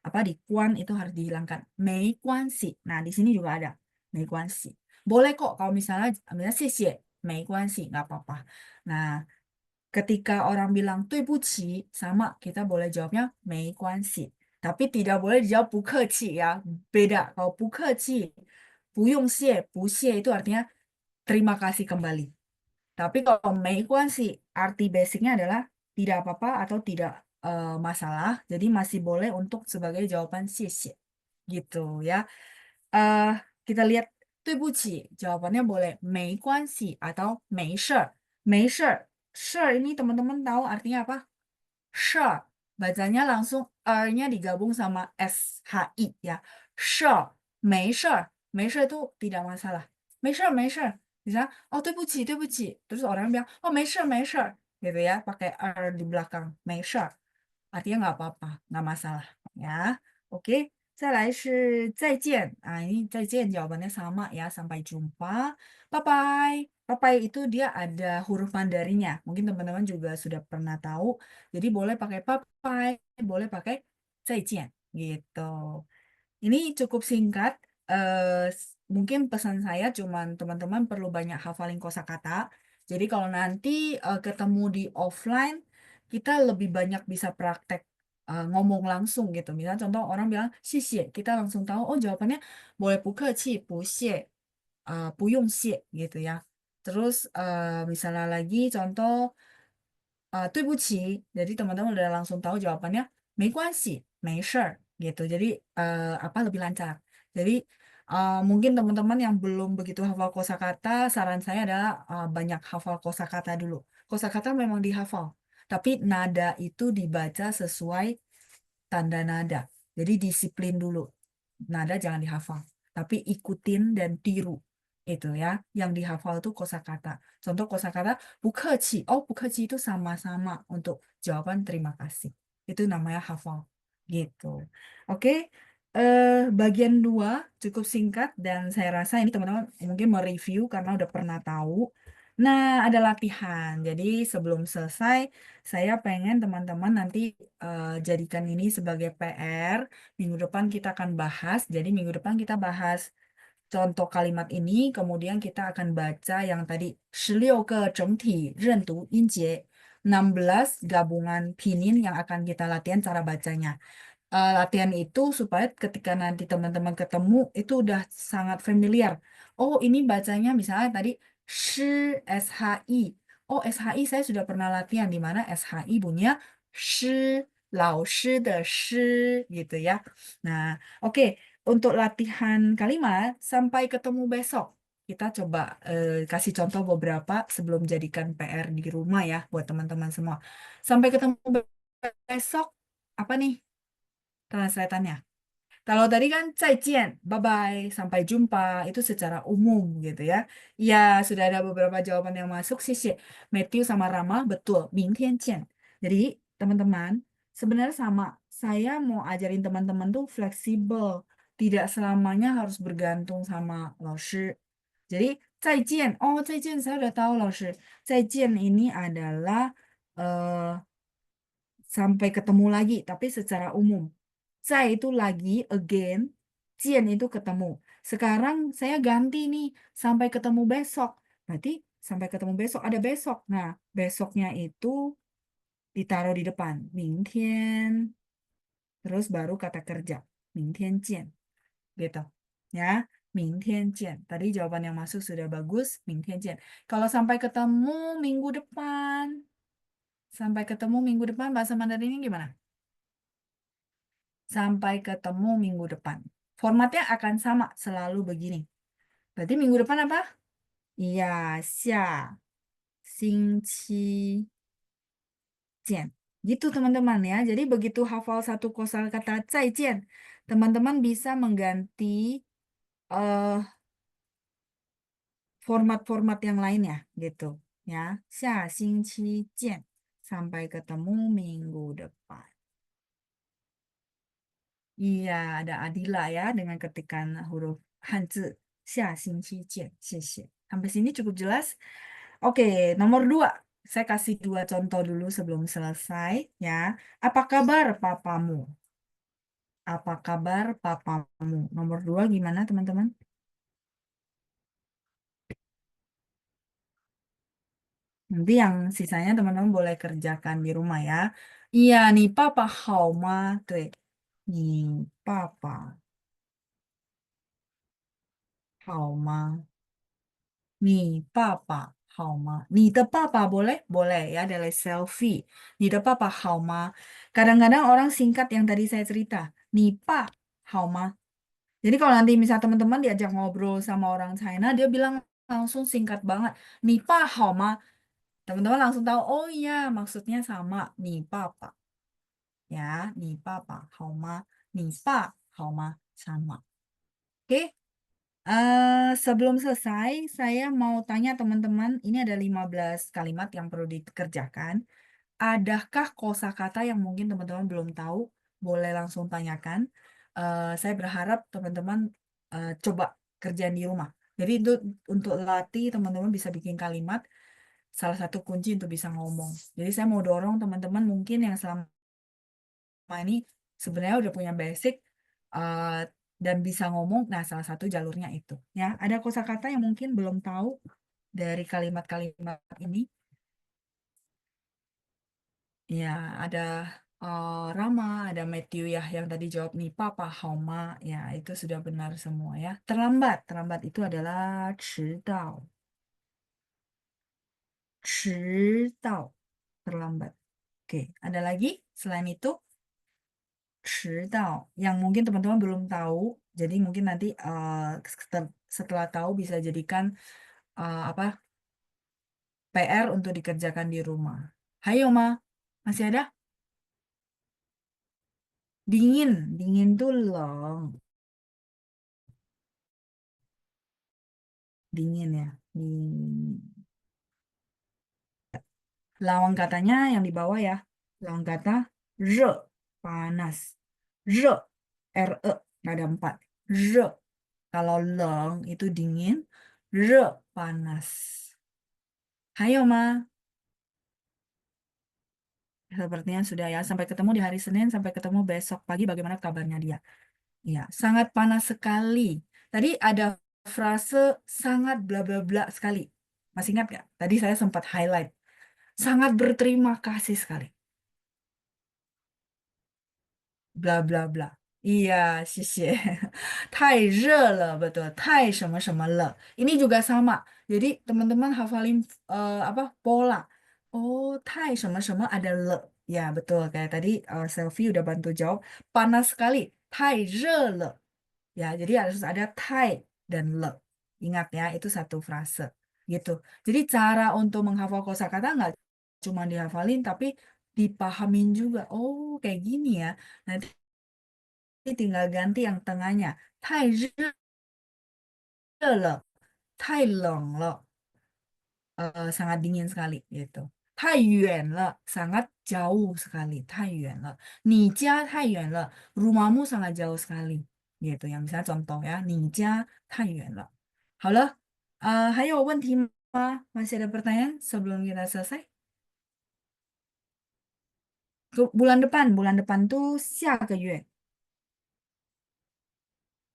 apa di kuan itu harus dihilangkan. 没关系. Nah, di sini juga ada 没关系. Boleh kok kalau misalnya 谢谢 没关系, nggak apa-apa. Nah, ketika orang bilang 对不起 sama kita boleh jawabnya 没关系. Tapi tidak boleh dijawab 不客气 ya. Beda. Kalau 不客气, 不用谢, 不谢itu artinya terima kasih kembali. Tapi kalau 没关系, arti basicnya adalah tidak apa-apa atau tidak masalah. Jadi masih boleh untuk sebagai jawaban 谢谢 gitu ya. Eh kita lihat 对不起, jawabannya boleh 没关系 atau 没事儿. 没事儿, 事儿 ini teman-teman tahu artinya apa? 事儿, bacanya langsung R-nya digabung sama SHI ya. 事儿, 没事儿, 没事儿 itu tidak masalah. 没事儿, 没事儿. Misalnya, oh 对不起, 对不起. Terus orang bilang, oh 没事儿, 没事儿. Gitu ya, pakai R di belakang. 没事儿. artinya nggak apa-apa, nggak masalah ya. Oke, 再来是再见. Ah, ini 再见 jawabannya sama ya, sampai jumpa. Bye bye. Bye bye itu dia ada huruf Mandarinnya. Mungkin teman-teman juga sudah pernah tahu. Jadi boleh pakai bye bye, boleh pakai 再见 gitu. Ini cukup singkat. Mungkin pesan saya cuman teman-teman perlu banyak hafalin kosakata. Jadi kalau nanti ketemu di offline, kita lebih banyak bisa praktek ngomong langsung gitu. Misalnya contoh orang bilang 谢谢, kita langsung tahu oh jawabannya boleh 不客气, 不谢, 不用谢gitu ya. Terus misalnya lagi contoh 对不起, jadi teman-teman udah langsung tahu jawabannya 没关系, 没事儿 gitu. Jadi apa lebih lancar. Jadi mungkin teman-teman yang belum begitu hafal kosakata, saran saya adalah banyak hafal kosakata dulu. Kosakata memang dihafal, tapi nada itu dibaca sesuai tanda nada. Jadi disiplin dulu. Nada jangan dihafal, tapi ikutin dan tiru. Itu ya, yang dihafal itu kosakata. Contoh kosakata 不客气. Oh, 不客气 itu sama-sama untuk jawaban terima kasih. Itu namanya hafal. Gitu. Oke. Bagian 2 cukup singkat dan saya rasa ini teman-teman mungkin mereview karena udah pernah tahu. Nah, ada latihan. Jadi sebelum selesai, saya pengen teman-teman nanti jadikan ini sebagai PR. Minggu depan kita akan bahas. Jadi minggu depan kita bahas contoh kalimat ini, kemudian kita akan baca yang tadi 16个整体认读音节, 16 gabungan pinin yang akan kita latihan cara bacanya. Latihan itu supaya ketika nanti teman-teman ketemu itu udah sangat familiar. Oh, ini bacanya misalnya tadi shi, SHI. Oh, SHI saya sudah pernah latihan di mana SHI bunyinya shi, 老师 的师gitu ya. Nah, oke. Untuk latihan kalimat sampai ketemu besok. Kita coba kasih contoh beberapa sebelum jadikan PR di rumah ya buat teman-teman semua. Sampai ketemu besok apa nih translatannya? Kalau tadi kan 再见, bye-bye, sampai jumpa, itu secara umum gitu ya. Ya, sudah ada beberapa jawaban yang masuk sih, Matthew sama Rama, betul, 明天见. Jadi, teman-teman, sebenarnya sama. Saya mau ajarin teman-teman tuh fleksibel. Tidak selamanya harus bergantung sama 老师. Jadi, 再见, oh 再见, saya udah tahu 老师. 再见 ini adalah sampai ketemu lagi, tapi secara umum. Zai itu lagi, again, Cian itu ketemu. Sekarang saya ganti nih, sampai ketemu besok. Berarti sampai ketemu besok, ada besok. Nah, besoknya itu ditaruh di depan. 明天, terus baru kata kerja. 明天见, gitu. Ya, 明天见. Tadi jawaban yang masuk sudah bagus, 明天见. Kalau sampai ketemu minggu depan, bahasa Mandarinnya gimana? Sampai ketemu minggu depan. Formatnya akan sama, selalu begini. Berarti minggu depan apa? Iya, xia, xingqi, jian. Gitu teman-teman ya. Jadi begitu hafal satu kosakata 再见, teman-teman bisa mengganti eh, format-format yang lainnya gitu. Ya, xia, xingqi, jian. Sampai ketemu minggu depan. Iya, ada Adila ya dengan ketikan huruf Hanzi. 下星期见, 谢谢. Sampai sini cukup jelas? Oke, nomor 2. Saya kasih 2 contoh dulu sebelum selesai ya. Apa kabar papamu? Apa kabar papamu? Nomor 2 gimana teman-teman? Nanti yang sisanya teman-teman boleh kerjakan di rumah ya. Iya nih, papa hao ma? Tuh, nih, papa hao ma? 你爸爸好吗? 你的爸爸 boleh ya dari selfie. 你的爸爸好吗? Kadang-kadang orang singkat yang tadi saya cerita. 你爸好吗? Jadi kalau nanti misal teman-teman diajak ngobrol sama orang China, dia bilang langsung singkat banget. 你爸好吗? Teman-teman langsung tahu, oh iya maksudnya sama. 你爸爸 ya. 你爸爸好吗? 你爸好吗? Sama. Oke. Sebelum selesai, saya mau tanya teman-teman, ini ada 15 kalimat yang perlu dikerjakan. adakah kosakata yang mungkin teman-teman belum tahu? Boleh langsung tanyakan. Saya berharap teman-teman coba kerjaan di rumah. Jadi untuk latih teman-teman bisa bikin kalimat, salah satu kunci untuk bisa ngomong. Jadi saya mau dorong teman-teman mungkin yang selama ini sebenarnya udah punya basic eh, dan bisa ngomong. Nah, salah satu jalurnya itu. Ya, ada kosakata yang mungkin belum tahu dari kalimat-kalimat ini. Ya, ada Rama, ada Matthew ya yang tadi jawab nih Papa Hauma. Ya, itu sudah benar semua ya. Terlambat, terlambat itu adalah 迟到, 迟到, terlambat. Oke, ada lagi selain itu 迟到 yang mungkin teman-teman belum tahu. Jadi mungkin nanti setelah tahu bisa jadikan apa PR untuk dikerjakan di rumah. Hayo Ma, masih ada? Dingin, dingin tuh long, dingin ya. Lawan katanya yang di bawah ya. Lawan kata re, panas. Re, re, nggak ada empat. Re, kalau leng itu dingin. Re, panas. Hayo Ma, sepertinya sudah ya. Sampai ketemu di hari Senin, sampai ketemu besok pagi. Bagaimana kabarnya dia? Ya, sangat panas sekali. Tadi ada frase sangat bla bla bla sekali. Masih ingat nggak? Tadi saya sempat highlight. Sangat berterima kasih sekali. Bla bla bla. Iya, 谢谢. 太热了, betul. 太什么什么了. Ini juga sama. Jadi teman-teman hafalin apa pola. Oh, 太什么什么 ada le. Ya, betul. Kayak tadi Selfie udah bantu jawab. Panas sekali. 太热了. Ya, jadi harus ada 太 dan le. Ingat ya, itu satu frase. Gitu. Jadi cara untuk menghafal kosakata nggak cuma dihafalin, tapi dipahamin juga. Oh, kayak gini ya. Nanti tinggal ganti yang tengahnya. 太热了, 太冷了, sangat dingin sekali gitu. 太远了, sangat jauh sekali. 太远了. 你家太远了, rumahmu sangat jauh sekali. Gitu. Yang misalnya contoh ya, 你家太远了. 好了, 还有问题吗? Masih ada pertanyaan sebelum kita selesai? Bulan depan tuh 下个月.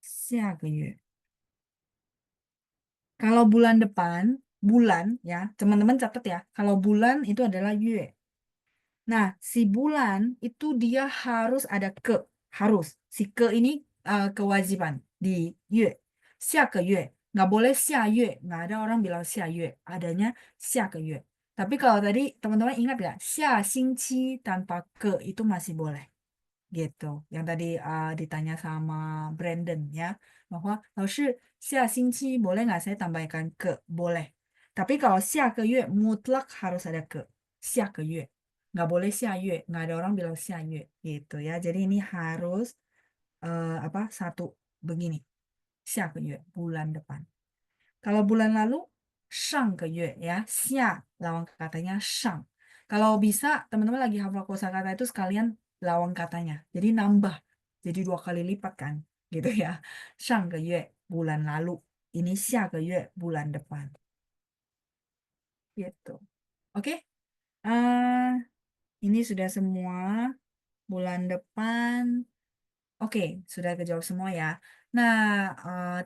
下个月. Kalau bulan depan, bulan ya, teman-teman catat ya. Kalau bulan itu adalah yue. Nah, si bulan itu dia harus ada ke, harus. Si ke ini kewajiban di yue. Ke yue. Nggak boleh yue. Nggak ada orang bilang yue. Adanya ke yue. Tapi kalau tadi teman-teman ingat nggak? Xingqi tanpa ke itu masih boleh. Gitu. Yang tadi ditanya sama Brandon ya, bahwa lalu 下星期 boleh nggak saya tambahkan ke? Boleh. Tapi kalau 下个月 mutlak harus ada ke. 下个月. Nggak boleh 下月. Nggak ada orang bilang 下月. Gitu ya. Jadi ini harus apa satu begini. 下个月 bulan depan. Kalau bulan lalu, 上个月 ya, 下 lawan katanya 上. Kalau bisa, teman-teman lagi hafal kosakata itu sekalian lawan katanya. Jadi nambah, jadi 2 kali lipat kan, gitu ya. 上个月 bulan lalu, ini 下个月 bulan depan. Gitu. Oke, eh, ini sudah semua bulan depan. Oke, sudah kejawab semua ya. Nah,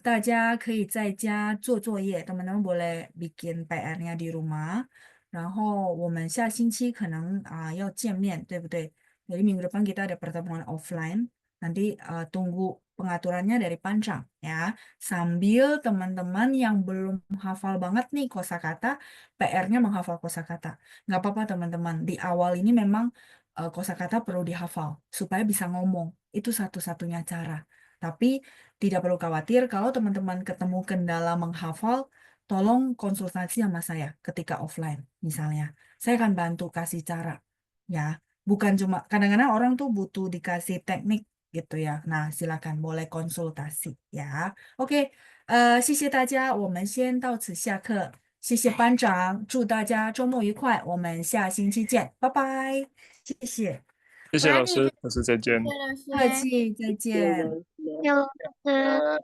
大家可以在家做作业, teman-teman boleh bikin PR-nya di rumah. 然后我们下星期可能要见面, 对不对? Jadi minggu depan kita ada pertemuan offline. Nanti tunggu pengaturannya dari Pancang ya. Sambil teman-teman yang belum hafal banget nih kosakata, PR-nya menghafal kosakata. Nggak apa-apa teman-teman. Di awal ini memang kosakata perlu dihafal supaya bisa ngomong. Itu satu-satunya cara. Tapi tidak perlu khawatir kalau teman-teman ketemu kendala menghafal, tolong konsultasi sama saya ketika offline misalnya. Saya akan bantu kasih cara. Ya, bukan cuma kadang-kadang orang tuh butuh dikasih teknik gitu ya. Nah, silakan boleh konsultasi ya. Oke, 谢谢大家，我们先到此下课。谢谢班长，祝大家周末愉快，我们下星期见，拜拜，谢谢，谢我要你，谢老师，老师再见。谢谢老师，客气，再见。有老师。